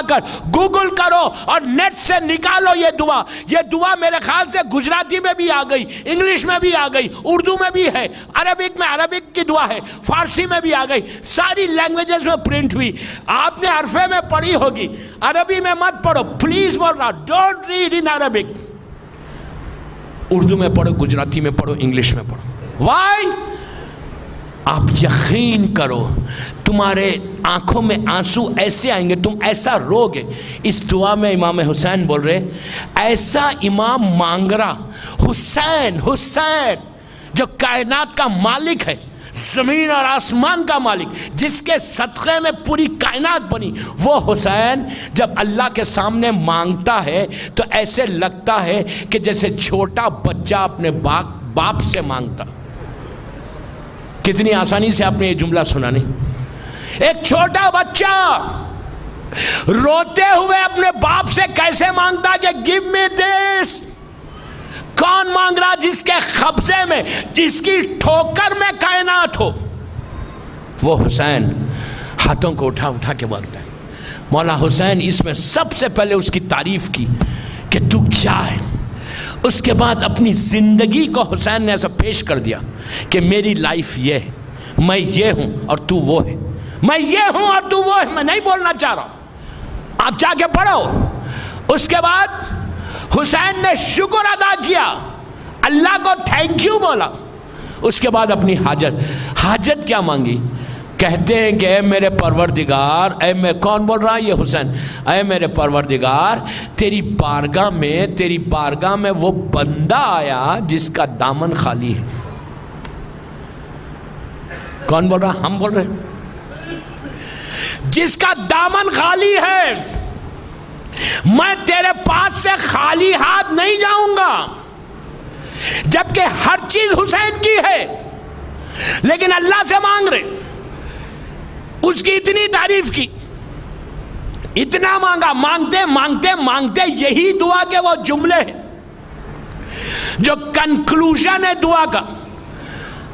کر گوگل کرو اور نیٹ سے نکالو یہ دعا. یہ دعا میرے خیال سے گجراتی میں بھی آ گئی، انگلش میں بھی آ گئی، اردو میں بھی ہے، عربک میں عربک کی دعا ہے، فارسی میں بھی آ گئی، ساری لینگویجز میں پرنٹ ہوئی. آپ نے عرفے میں پڑھی ہوگی، عربی میں مت پڑھو پلیز. بول رہا don't read in Arabic. Urdu میں پڑھو، گجراتی میں پڑھو، انگلش میں پڑھو. وائی؟ آپ یقین کرو تمہارے آنکھوں میں آنسو ایسے آئیں گے، تم ایسا رو گے. اس دعا میں امام حسین بول رہے، ایسا امام مانگ رہا، حسین جو کائنات کا مالک ہے، زمین اور آسمان کا مالک، جس کے صدقے میں پوری کائنات بنی، وہ حسین جب اللہ کے سامنے مانگتا ہے تو ایسے لگتا ہے کہ جیسے چھوٹا بچہ اپنے باپ سے مانگتا. کتنی آسانی سے آپ نے یہ جملہ سنا نہیں؟ ایک چھوٹا بچہ روتے ہوئے اپنے باپ سے کیسے مانگتا کہ گیو می دس. کون مانگ رہا؟ جس کے قبضے میں، جس کی ٹھوکر میں کائنات ہو. وہ حسین ہاتھوں کو اٹھا کے مانگتا ہے. مولا حسین اس میں سب سے پہلے اس کی تعریف کی کہ تو کیا ہے. اس کے بعد اپنی زندگی کو حسین نے ایسا پیش کر دیا کہ میری لائف یہ ہے، میں یہ ہوں اور تو وہ ہے، میں یہ ہوں اور تو وہ ہے. میں نہیں بولنا چاہ رہا، آپ جا کے پڑھو. اس کے بعد حسین نے شکر ادا کیا، اللہ کو تھینک یو بولا. اس کے بعد اپنی حاجت کیا مانگی؟ کہتے ہیں کہ اے میرے پروردگار، کون بول رہا ہے؟ یہ حسین. اے میرے پروردگار، تیری بارگاہ میں وہ بندہ آیا جس کا دامن خالی ہے. کون بول رہا؟ ہم بول رہے ہیں. جس کا دامن خالی ہے، میں تیرے پاس سے خالی ہاتھ نہیں جاؤں گا. جبکہ ہر چیز حسین کی ہے لیکن اللہ سے مانگ رہے. اس کی اتنی تعریف کی، اتنا مانگا، مانگتے یہی دعا کے وہ جملے ہیں جو کنکلوژن ہے دعا کا.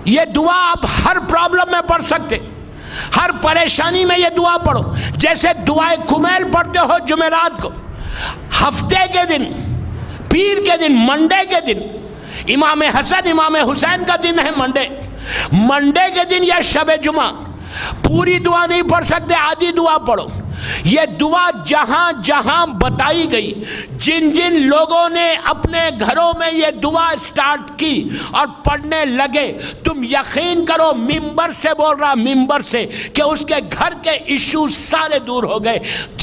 یہ دعا آپ ہر پرابلم میں پڑھ سکتے، ہر پریشانی میں یہ دعا پڑھو. جیسے دعائے کمیل پڑھتے ہو جمعرات کو، ہفتے کے دن، پیر کے دن، منڈے کے دن. امام حسن امام حسین کا دن ہے منڈے کے دن یا شب جمعہ. پوری دعا نہیں پڑھ سکتے، آدھی دعا پڑھو. یہ دعا جہاں جہاں بتائی گئی، جن جن لوگوں نے اپنے گھروں میں یہ دعا سٹارٹ کی اور پڑھنے لگے، تم یقین کرو، ممبر سے بول رہا، ممبر سے، کہ اس کے گھر کے ایشو سارے دور ہو گئے.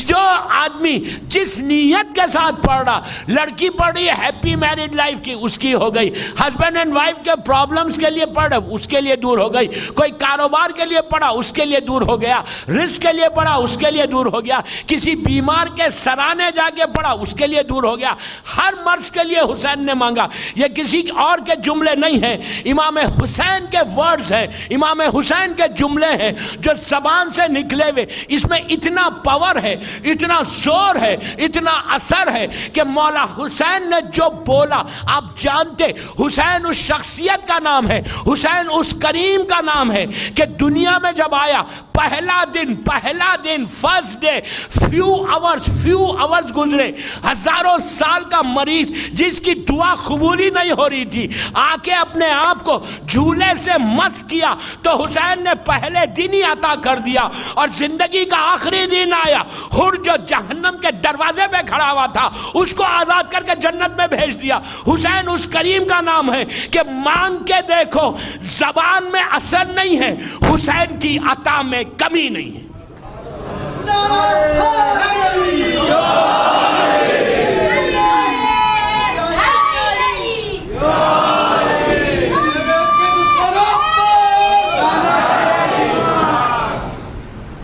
جو آدمی جس نیت کے ساتھ پڑھ رہا، لڑکی پڑھ رہی ہے ہیپی میرڈ لائف کی، اس کی ہو گئی. ہسبینڈ اینڈ وائف کے پرابلمز کے لیے پڑھ رہا، اس کے لیے دور ہو گئی. کوئی کاروبار کے لیے پڑھا، اس کے لیے دور ہو گیا. رزق کے لیے پڑھا، اس کے لیے دور ہو گیا، کسی بیمار کے سرانے جا کے پڑا اس کے لیے دور ہو گیا، ہر مرض کے لیے حسین نے مانگا۔ یہ کسی اور کے جملے نہیں ہیں، امام حسین کے ورڈز ہیں، امام حسین کے جملے ہیں جو زبان سے نکلے ہوئے۔ اس میں اتنا پاور ہے، اتنا زور ہے، اتنا اثر ہے کہ مولا حسین نے جو بولا آپ جانتے، حسین اس شخصیت کا نام ہے، حسین اس کریم کا نام ہے کہ دنیا میں جب آیا پہلا دن فرسٹ ڈے، فیو آورز گزرے، ہزاروں سال کا مریض جس کی دعا قبولی نہیں ہو رہی تھی آ کے اپنے آپ کو جھولے سے مس کیا تو حسین نے پہلے دن ہی عطا کر دیا، اور زندگی کا آخری دن آیا، حر جو جہنم کے دروازے پہ کھڑا ہوا تھا اس کو آزاد کر کے جنت میں بھیج دیا۔ حسین اس کریم کا نام ہے کہ مانگ کے دیکھو، زبان میں اثر نہیں ہے، حسین کی عطا میں کمی نہیں ہے۔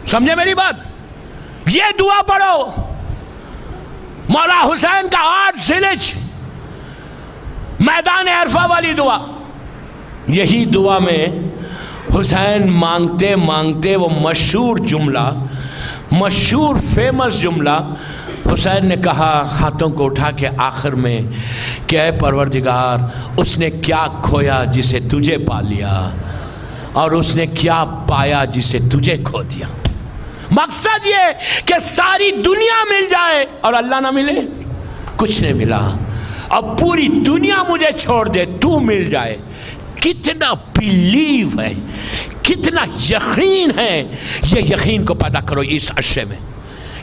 سمجھے میری بات؟ یہ دعا پڑھو، مولا حسین کا 8 ذیلچ میدان عرفہ والی دعا۔ یہی دعا میں حسین مانگتے مانگتے وہ مشہور فیمس جملہ حسین نے کہا ہاتھوں کو اٹھا کے آخر میں کہ اے پروردگار، اس نے کیا کھویا جسے تجھے پا لیا، اور اس نے کیا پایا جسے تجھے کھو دیا۔ مقصد یہ کہ ساری دنیا مل جائے اور اللہ نہ ملے، کچھ نہیں ملا، اب پوری دنیا مجھے چھوڑ دے تو مل جائے۔ کتنا بیلیو ہے، کتنا یقین ہے، یہ یقین کو پیدا کرو اس عرصے میں،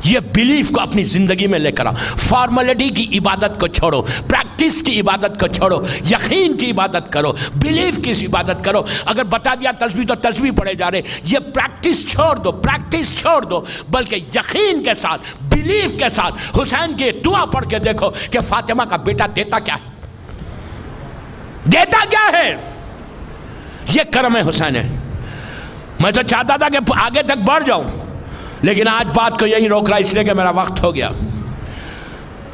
یہ بیلیف کو اپنی زندگی میں لے کر آؤ۔ فارملٹی کی عبادت کو چھوڑو، پریکٹس کی عبادت کو چھوڑو، یقین کی عبادت کرو، بیلیف کی عبادت کرو۔ اگر بتا دیا تسبیح تو تسبیح پڑھے جا رہے، یہ پریکٹس چھوڑ دو، بلکہ یقین کے ساتھ، بیلیف کے ساتھ حسین کی دعا پڑھ کے دیکھو کہ فاطمہ کا بیٹا دیتا کیا ہے۔ یہ کرم حسین ہے۔ میں تو چاہتا تھا کہ آگے تک بڑھ جاؤں، لیکن آج بات کو یہی روک رہا اس لیے کہ میرا وقت ہو گیا۔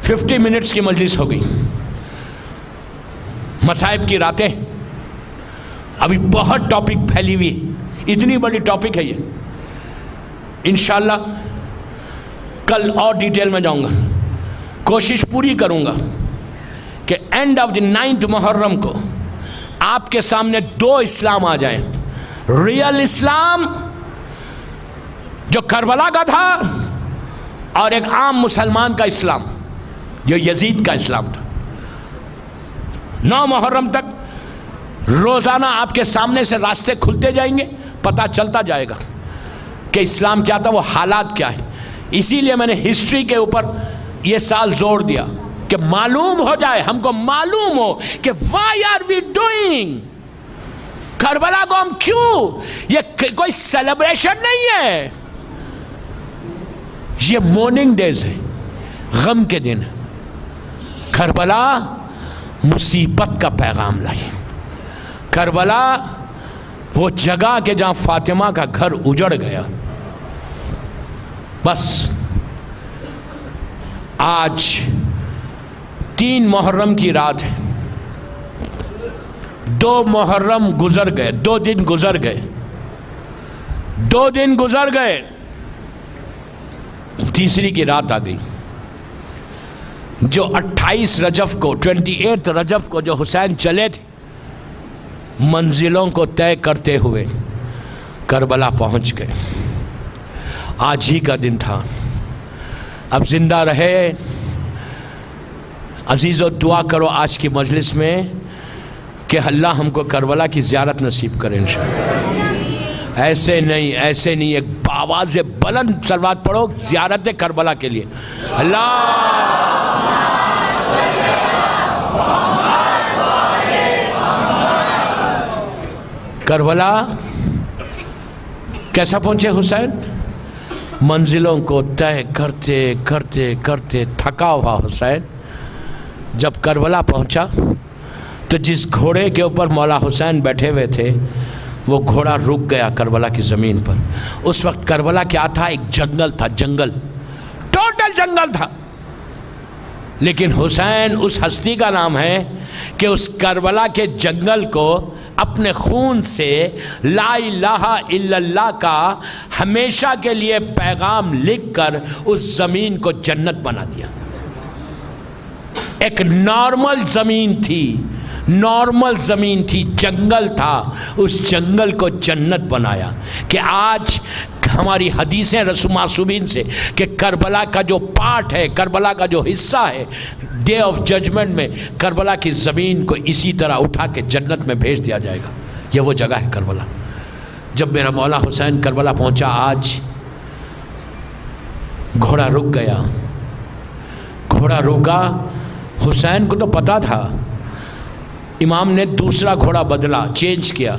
50 منٹس کی مجلس ہو گئی، مصائب کی راتیں، ابھی بہت ٹاپک پھیلی ہوئی، اتنی بڑی ٹاپک ہے یہ۔ انشاءاللہ کل اور ڈیٹیل میں جاؤں گا، کوشش پوری کروں گا کہ اینڈ آف دی 9th محرم کو آپ کے سامنے 2 اسلام آ جائیں، ریئل اسلام جو کربلا کا تھا، اور ایک عام مسلمان کا اسلام جو یزید کا اسلام تھا۔ 9 محرم تک روزانہ آپ کے سامنے سے راستے کھلتے جائیں گے، پتہ چلتا جائے گا کہ اسلام کیا تھا، وہ حالات کیا ہے۔ اسی لیے میں نے ہسٹری کے اوپر یہ سال زور دیا کہ معلوم ہو جائے، ہم کو معلوم ہو کہ why are we doing، Karbala کو ہم کیوں، یہ کوئی سیلیبریشن نہیں ہے، یہ مورننگ ڈیز ہے، غم کے دن۔ کربلا مصیبت کا پیغام لائی، کربلا وہ جگہ کہ جہاں فاطمہ کا گھر اجڑ گیا۔ بس آج 3 محرم کی رات ہے، 2 محرم گزر گئے، 2 دن گزر گئے، 2 دن گزر گئے، تیسری کی رات آ گئی، جو 28 رجب کو 28 رجب کو جو حسین چلے تھے منزلوں کو طے کرتے ہوئے کربلا پہنچ گئے۔ آج ہی کا دن تھا، اب زندہ رہے عزیزو، دعا کرو آج کی مجلس میں کہ اللہ ہم کو کربلا کی زیارت نصیب کرے انشاءاللہ۔ ایسے نہیں، ایک آواز بلند صلوات پڑھو زیارت کربلا کے لیے۔ اللہ کربلا کیسا پہنچے حسین؟ منزلوں کو طے کرتے کرتے کرتے تھکا ہوا حسین جب کربلا پہنچا تو جس گھوڑے کے اوپر مولا حسین بیٹھے ہوئے تھے وہ گھوڑا رک گیا کربلا کی زمین پر۔ اس وقت کربلا کیا تھا؟ ایک جنگل تھا، جنگل، ٹوٹل جنگل تھا۔ لیکن حسین اس ہستی کا نام ہے کہ اس کربلا کے جنگل کو اپنے خون سے لا الہ الا اللہ کا ہمیشہ کے لیے پیغام لکھ کر اس زمین کو جنت بنا دیا۔ ایک نارمل زمین تھی، نارمل زمین تھی، جنگل تھا، اس جنگل کو جنت بنایا۔ کہ آج ہماری حدیثیں رسول معصومین سے کہ کربلا کا جو پارٹ ہے، کربلا کا جو حصہ ہے، ڈے آف ججمنٹ میں کربلا کی زمین کو اسی طرح اٹھا کے جنت میں بھیج دیا جائے گا۔ یہ وہ جگہ ہے کربلا۔ جب میرا مولا حسین کربلا پہنچا، آج گھوڑا رک گیا، گھوڑا رکا۔ حسین کو تو پتا تھا، امام نے دوسرا گھوڑا بدلا، چینج کیا،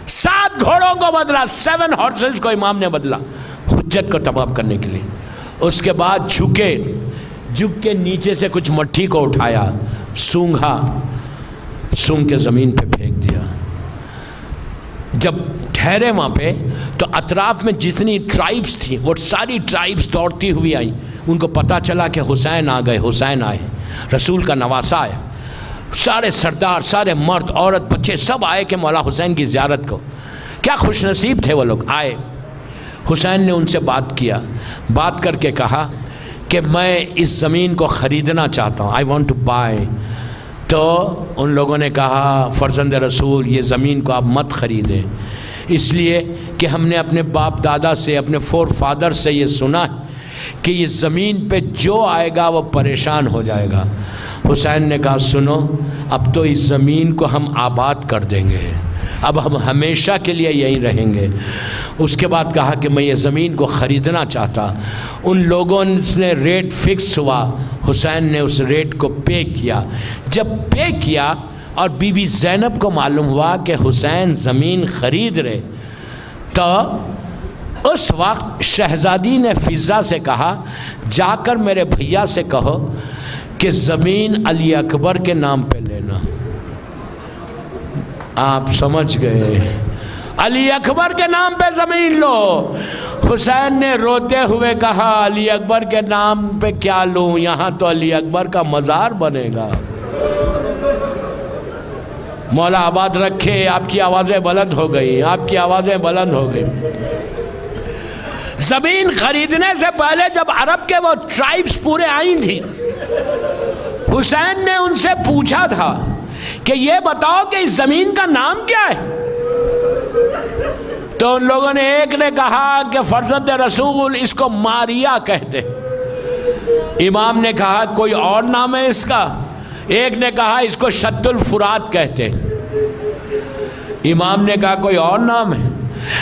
7 گھوڑوں کو بدلا، 7 ہارسز کو امام نے بدلا حجت کو تمام کرنے کے لیے۔ اس کے بعد جھک کے نیچے سے کچھ مٹی کو اٹھایا، سونگھا، سونگ کے زمین پہ پھینک دیا۔ جب ٹھہرے وہاں پہ تو اطراف میں جتنی ٹرائبز تھیں وہ ساری ٹرائبز دوڑتی ہوئی آئیں۔ ان کو پتہ چلا کہ حسین آ گئے، حسین آئے، رسول کا نواسہ آیا۔ سارے سردار، سارے مرد، عورت، بچے سب آئے کہ مولا حسین کی زیارت کو۔ کیا خوش نصیب تھے وہ لوگ، آئے۔ حسین نے ان سے بات کیا، بات کر کے کہا کہ میں اس زمین کو خریدنا چاہتا ہوں، آئی وانٹ ٹو بائی۔ تو ان لوگوں نے کہا فرزند رسول یہ زمین کو آپ مت خریدیں، اس لیے کہ ہم نے اپنے باپ دادا سے، اپنے فور فادر سے یہ سنا ہے کہ یہ زمین پہ جو آئے گا وہ پریشان ہو جائے گا۔ حسین نے کہا سنو، اب تو اس زمین کو ہم آباد کر دیں گے، اب ہم ہمیشہ کے لیے یہیں رہیں گے۔ اس کے بعد کہا کہ میں یہ زمین کو خریدنا چاہتا۔ ان لوگوں نے ریٹ فکس ہوا، حسین نے اس ریٹ کو پے کیا۔ جب پے کیا اور بی بی زینب کو معلوم ہوا کہ حسین زمین خرید رہے، تو اس وقت شہزادی نے فضہ سے کہا جا کر میرے بھیا سے کہو کہ زمین علی اکبر کے نام پہ لینا۔ آپ سمجھ گئے، علی اکبر کے نام پہ زمین لو۔ حسین نے روتے ہوئے کہا علی اکبر کے نام پہ کیا لوں، یہاں تو علی اکبر کا مزار بنے گا۔ مولا آباد رکھے، آپ کی آوازیں بلند ہو گئی، آپ کی آوازیں بلند ہو گئی۔ زمین خریدنے سے پہلے جب عرب کے وہ ٹرائبز پورے آئی تھی، حسین نے ان سے پوچھا تھا کہ یہ بتاؤ کہ اس زمین کا نام کیا ہے؟ تو ان لوگوں نے ایک نے کہا کہ فرزند رسول اس کو ماریا کہتے۔ امام نے کہا کوئی اور نام ہے اس کا؟ ایک نے کہا اس کو شط الفرات کہتے۔ امام نے کہا کوئی اور نام ہے؟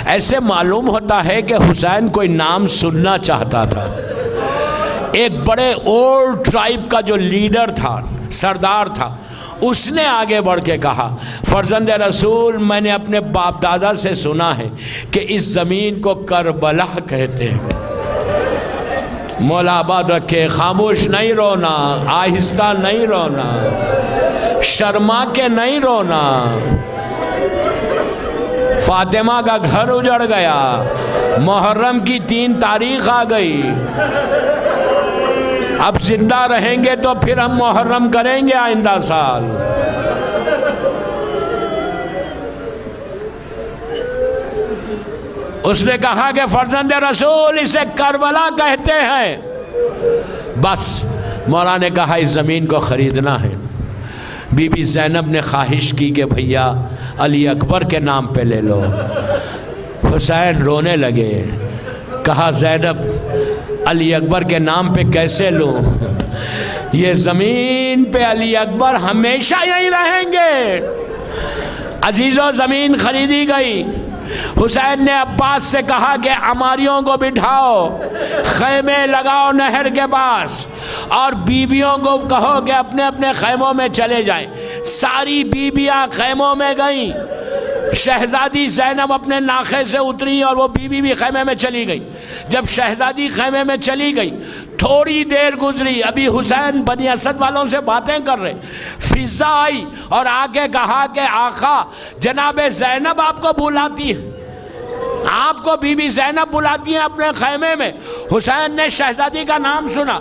ایسے معلوم ہوتا ہے کہ حسین کوئی نام سننا چاہتا تھا۔ ایک بڑے اولڈ ٹرائب کا جو لیڈر تھا، سردار تھا، اس نے آگے بڑھ کے کہا فرزند رسول میں نے اپنے باپ دادا سے سنا ہے کہ اس زمین کو کربلا کہتے ہیں۔ مولا آباد رکھے، خاموش نہیں رونا، آہستہ نہیں رونا، شرما کے نہیں رونا۔ فاطمہ کا گھر اجڑ گیا، محرم کی 3 تاریخ آ گئی، اب زندہ رہیں گے تو پھر ہم محرم کریں گے آئندہ سال۔ اس نے کہا کہ فرزند رسول اسے کربلا کہتے ہیں۔ بس مولا نے کہا اس زمین کو خریدنا ہے۔ بی بی زینب نے خواہش کی کہ بھیا علی اکبر کے نام پہ لے لو۔ حسین رونے لگے، کہا زینب علی اکبر کے نام پہ کیسے لوں؟ یہ زمین پہ علی اکبر ہمیشہ یہیں رہیں گے۔ عزیزو زمین خریدی گئی۔ حسین نے عباس سے کہا کہ عماریوں کو بٹھاؤ، خیمے لگاؤ نہر کے پاس، اور بیویوں کو کہو کہ اپنے اپنے خیموں میں چلے جائیں۔ ساری بیویاں خیموں میں گئیں۔ شہزادی زینب اپنے ناخے سے اتری اور وہ بیوی بھی خیمے میں چلی گئی۔ جب شہزادی خیمے میں چلی گئی، تھوڑی دیر گزری، ابھی حسین بنی اسد والوں سے باتیں کر رہے، فضا آئی اور آگے کہا کہ آقا جناب زینب آپ کو بلاتی ہے، آپ کو بی بی زینب بلاتی ہیں اپنے خیمے میں۔ حسین نے شہزادی کا نام سنا،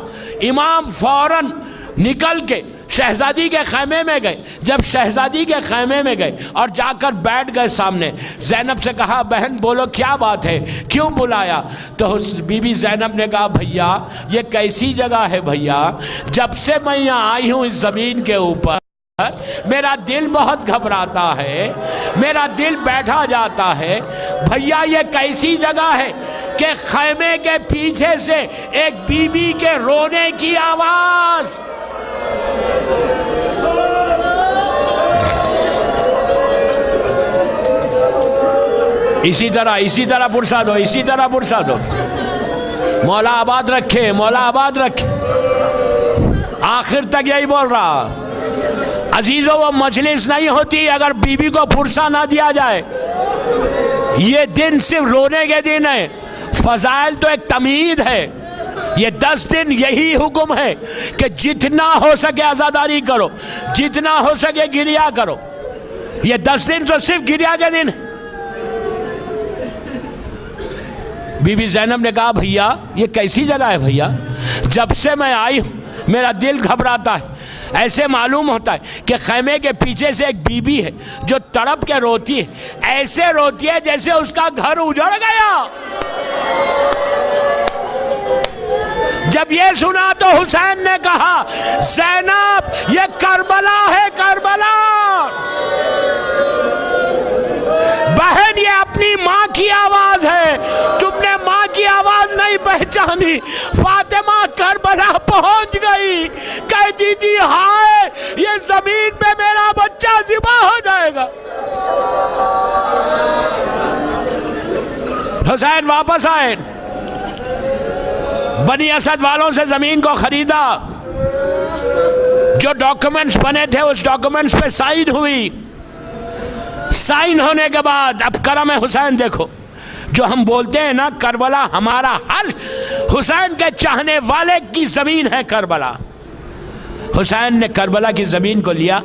امام فوراً نکل کے شہزادی کے خیمے میں گئے۔ جب شہزادی کے خیمے میں گئے اور جا کر بیٹھ گئے سامنے، زینب سے کہا بہن بولو کیا بات ہے، کیوں بلایا؟ تو بی بی زینب نے کہا بھیا یہ کیسی جگہ ہے بھیا، جب سے میں یہاں آئی ہوں اس زمین کے اوپر میرا دل بہت گھبراتا ہے، میرا دل بیٹھا جاتا ہے۔ بھیا یہ کیسی جگہ ہے کہ خیمے کے پیچھے سے ایک بی بی کے رونے کی آواز۔ اسی طرح پرسا دو، اسی طرح پرسا دو۔ مولا آباد رکھے، مولا آباد رکھے۔ آخر تک یہی بول رہا عزیزو، وہ مجلس نہیں ہوتی اگر بی بی کو پرسا نہ دیا جائے۔ یہ دن صرف رونے کے دن ہے، فضائل تو ایک تمہید ہے۔ یہ 10 دن یہی حکم ہے کہ جتنا ہو سکے عزاداری کرو، جتنا ہو سکے گریا کرو۔ یہ 10 دن تو صرف گریا کے دن ہے۔ بی بی زینب نے کہا بھیا یہ کیسی جگہ ہے بھیا، جب سے میں آئی ہوں میرا دل گھبراتا ہے، ایسے معلوم ہوتا ہے کہ خیمے کے پیچھے سے ایک بی بی ہے جو تڑپ کے روتی ہے، ایسے روتی ہے جیسے اس کا گھر اجڑ گیا۔ جب یہ سنا تو حسین نے کہا زینب یہ کربلا ہے، کربلا۔ بہن یہ اپنی ماں کی آواز ہے، تم نے ماں کی آواز نہیں پہچانی۔ فاطمہ کربلا پہنچ گئی، کہتی تھی ہائے یہ زمین پہ میرا بچہ ذبح ہو جائے گا۔ حسین واپس آئے، بنی اسد والوں سے زمین کو خریدا، جو ڈاکومنٹس بنے تھے اس ڈاکومنٹس پہ سائن ہوئی۔ سائن ہونے کے بعد اب کرم حسین دیکھو، جو ہم بولتے ہیں نا کربلا ہمارا حل، حسین کے چاہنے والے کی زمین ہے کربلا۔ حسین نے کربلا کی زمین کو لیا،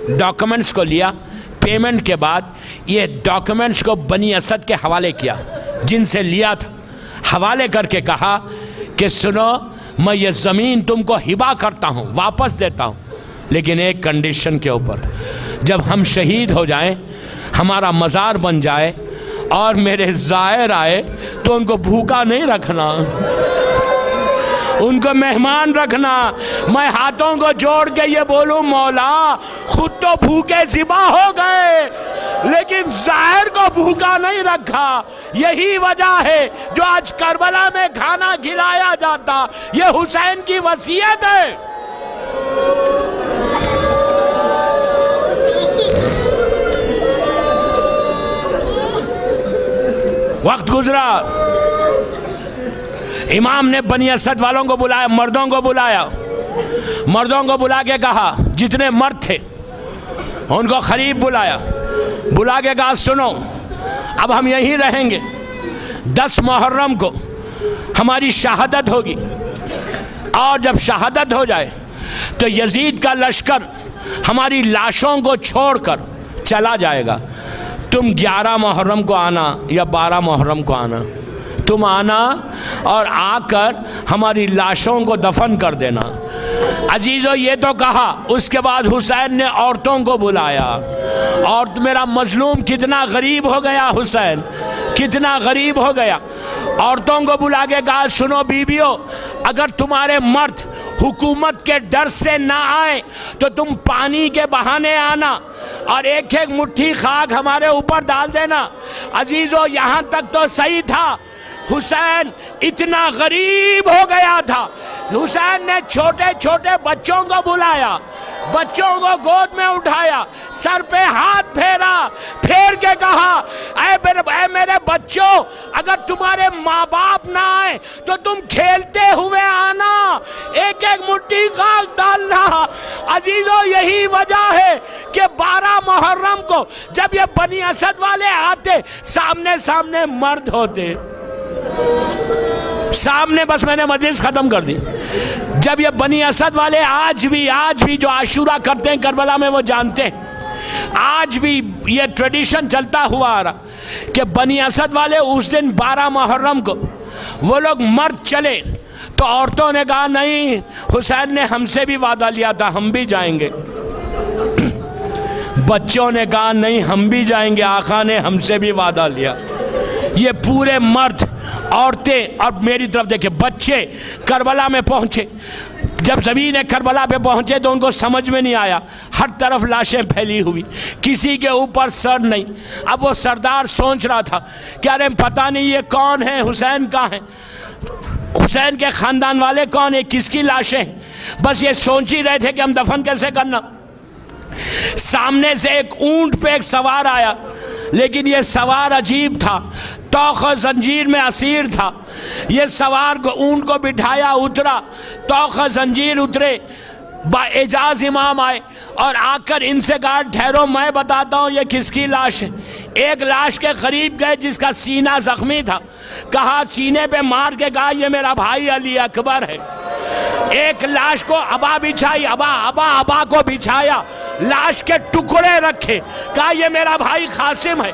ڈاکومنٹس کو لیا، پیمنٹ کے بعد یہ ڈاکومنٹس کو بنی اسد کے حوالے کیا، جن سے لیا تھا، حوالے کر کے کہا کہ سنو میں یہ زمین تم کو ہبہ کرتا ہوں، واپس دیتا ہوں، لیکن ایک کنڈیشن کے اوپر، جب ہم شہید ہو جائیں، ہمارا مزار بن جائے اور میرے زائر آئے تو ان کو بھوکا نہیں رکھنا، ان کو مہمان رکھنا۔ میں ہاتھوں کو جوڑ کے یہ بولوں مولا خود تو بھوکے ذبح ہو گئے لیکن زائر کو بھوکا نہیں رکھا۔ یہی وجہ ہے جو آج کربلا میں کھانا کھلایا جاتا، یہ حسین کی وصیت ہے۔ وقت گزرا، امام نے بنی اسد والوں کو بلایا، مردوں کو بلایا، مردوں کو بلا کے کہا، جتنے مرد تھے ان کو قریب بلایا، بلا کے کہا سنو اب ہم یہیں رہیں گے، 10 محرم کو ہماری شہادت ہوگی، اور جب شہادت ہو جائے تو یزید کا لشکر ہماری لاشوں کو چھوڑ کر چلا جائے گا، تم 11 محرم کو آنا یا 12 محرم کو آنا، تم آنا اور آ کر ہماری لاشوں کو دفن کر دینا۔ عزیزو یہ تو کہا، اس کے بعد حسین نے عورتوں کو بلایا، اور میرا مظلوم کتنا غریب ہو گیا، حسین کتنا غریب ہو گیا۔ عورتوں کو بلا کے کہا سنو بیویو، اگر تمہارے مرد حکومت کے ڈر سے نہ آئے تو تم پانی کے بہانے آنا اور ایک ایک مٹھی خاک ہمارے اوپر ڈال دینا۔ عزیزو یہاں تک تو صحیح تھا، حسین اتنا غریب ہو گیا تھا، حسین نے چھوٹے چھوٹے بچوں کو بلایا، بچوں کو گود میں اٹھایا، سر پہ ہاتھ پھیرا، پھیر کے کہا اے میرے بچوں، اگر تمہارے ماں باپ نہ آئے تو تم کھیلتے ہوئے آنا، ایک ایک مٹھی خاک ڈالنا۔ عزیزو یہی وجہ ہے کہ 12 محرم کو جب یہ بنی اسد والے آتے، سامنے سامنے مرد ہوتے، سامنے، بس میں نے مجلس ختم کر دی، جب یہ بنی اسد والے آج بھی جو عاشورہ کرتے ہیں کربلا میں وہ جانتے ہیں، آج بھی یہ ٹریڈیشن چلتا ہوا آ رہا کہ بنی اسد والے اس دن 12 محرم کو وہ لوگ مرد چلے تو عورتوں نے کہا نہیں، حسین نے ہم سے بھی وعدہ لیا تھا ہم بھی جائیں گے، بچوں نے کہا نہیں ہم بھی جائیں گے، آقا نے ہم سے بھی وعدہ لیا۔ یہ پورے مرد، عورتیں اور میری طرف دیکھیں بچے کربلا میں پہنچے۔ جب زمین کربلا پہ پہنچے تو ان کو سمجھ میں نہیں آیا، ہر طرف لاشیں پھیلی ہوئی، کسی کے اوپر سر نہیں۔ اب وہ سردار سوچ رہا تھا کہ ارے پتہ نہیں یہ کون ہے، حسین کہاں ہیں، حسین کے خاندان والے کون ہیں، کس کی لاشیں، بس یہ سوچ ہی رہے تھے کہ ہم دفن کیسے کرنا۔ سامنے سے ایک اونٹ پہ ایک سوار آیا، لیکن یہ سوار عجیب تھا، توق و زنجیر میں اسیر تھا۔ یہ سوار کو اونٹ کو بٹھایا، اترا، توق و زنجیر اترے، با اعجاز امام آئے اور آ کر ان سے کہا ٹھہرو میں بتاتا ہوں یہ کس کی لاش ہے۔ ایک لاش کے قریب گئے جس کا سینہ زخمی تھا، کہا سینے پہ مار کے کہا یہ میرا بھائی علی اکبر ہے۔ ایک لاش کو ابا بچھائی، ابا کو بچھایا، لاش کے ٹکڑے رکھے، کہا یہ میرا بھائی قاسم ہے۔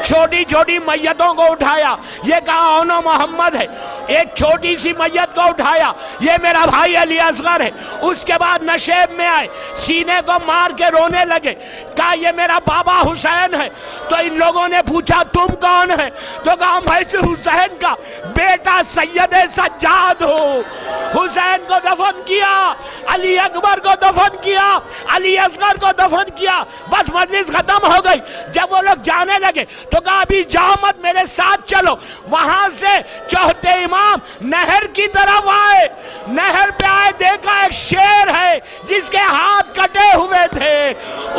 چھوٹی چھوٹی میتوں کو اٹھایا، یہ کہا اونو محمد ہے۔ ایک چھوٹی سی میت کو اٹھایا، یہ میرا بھائی علی اصغر ہے۔ اس کے بعد نشیب میں آئے، سینے کو مار کے رونے لگے، کہا یہ میرا بابا حسین ہے۔ تو ان لوگوں نے پوچھا تم کون ہے؟ تو کہا میں حسین کا بیٹا سید سجاد ہو۔ حسین کو دفن کیا، علی اکبر کو دفن کیا، علی اصغر کو دفن کیا، بس مجلس ختم ہو گئی۔ جب وہ لوگ جانے لگے تو کہا ابھی جاؤ مت، میرے ساتھ چلو۔ وہاں سے چوتھے امام نہر کی طرف آئے، نہر پہ آئے، دیکھا ایک شیر ہے جس کے ہاتھ کٹے ہوئے تھے،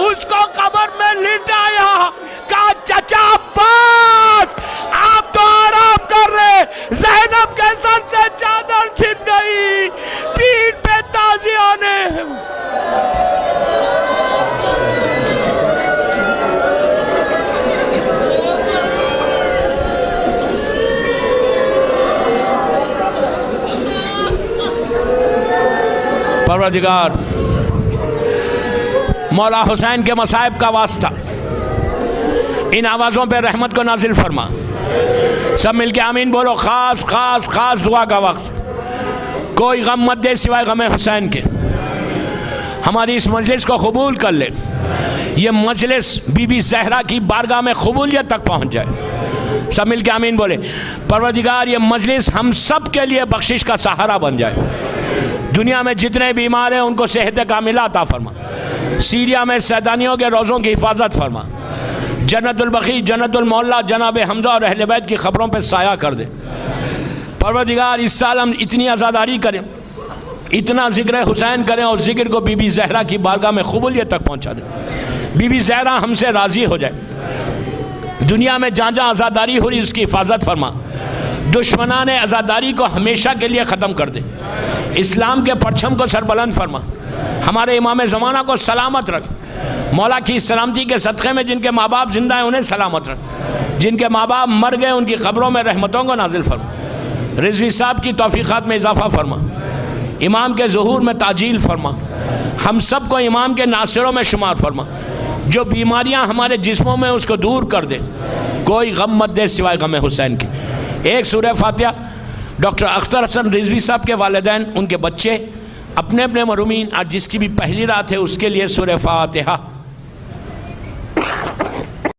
اس کو قبر میں لٹایا، کہا چچا عباس آپ تو آرام کر رہے۔ زینب کے سر سے چادر چھن گئی، پیٹھ پہ تازیاں نے۔ پروردگار مولا حسین کے مصائب کا واسطہ ان آوازوں پہ رحمت کو نازل فرما۔ سب مل کے آمین بولو۔ خاص خاص خاص دعا کا وقت، کوئی غم مت دے سوائے غم حسین کے۔ ہماری اس مجلس کو قبول کر لے، یہ مجلس بی بی زہرا کی بارگاہ میں قبولیت تک پہنچ جائے۔ سب مل کے آمین بولے۔ پروردگار یہ مجلس ہم سب کے لیے بخشش کا سہارا بن جائے۔ دنیا میں جتنے بیمار ہیں ان کو صحت کاملہ عطا فرما۔ سیریا میں سیدانیوں کے روزوں کی حفاظت فرما۔ جنت البقیع، جنت المعلا جناب حمزہ اور اہل بیت کی خبروں پہ سایہ کر دے۔ پروردگار اس سال ہم اتنی عزاداری کریں، اتنا ذکر حسین کریں اور ذکر کو بی بی زہرا کی بارگاہ میں قبولیت تک پہنچا دیں۔ بی بی زہرا ہم سے راضی ہو جائے۔ دنیا میں جہاں جہاں عزاداری ہو رہی اس کی حفاظت فرما۔ دشمنان عزاداری کو ہمیشہ کے لیے ختم کر دے۔ اسلام کے پرچم کو سربلند فرما۔ ہمارے امام زمانہ کو سلامت رکھ۔ مولا کی سلامتی کے صدقے میں جن کے ماں باپ زندہ ہیں انہیں سلامت رکھ، جن کے ماں باپ مر گئے ان کی قبروں میں رحمتوں کو نازل فرما۔ رضوی صاحب کی توفیقات میں اضافہ فرما، امام کے ظہور میں تعجیل فرما، ہم سب کو امام کے ناصروں میں شمار فرما۔ جو بیماریاں ہمارے جسموں میں اس کو دور کر دے، کوئی غم مت دے سوائے غم حسین کے۔ ایک سورہ فاتحہ ڈاکٹر اختر حسن رضوی صاحب کے والدین، ان کے بچے، اپنے اپنے مرحومین، آج جس کی بھی پہلی رات ہے اس کے لیے سورہ فاتحہ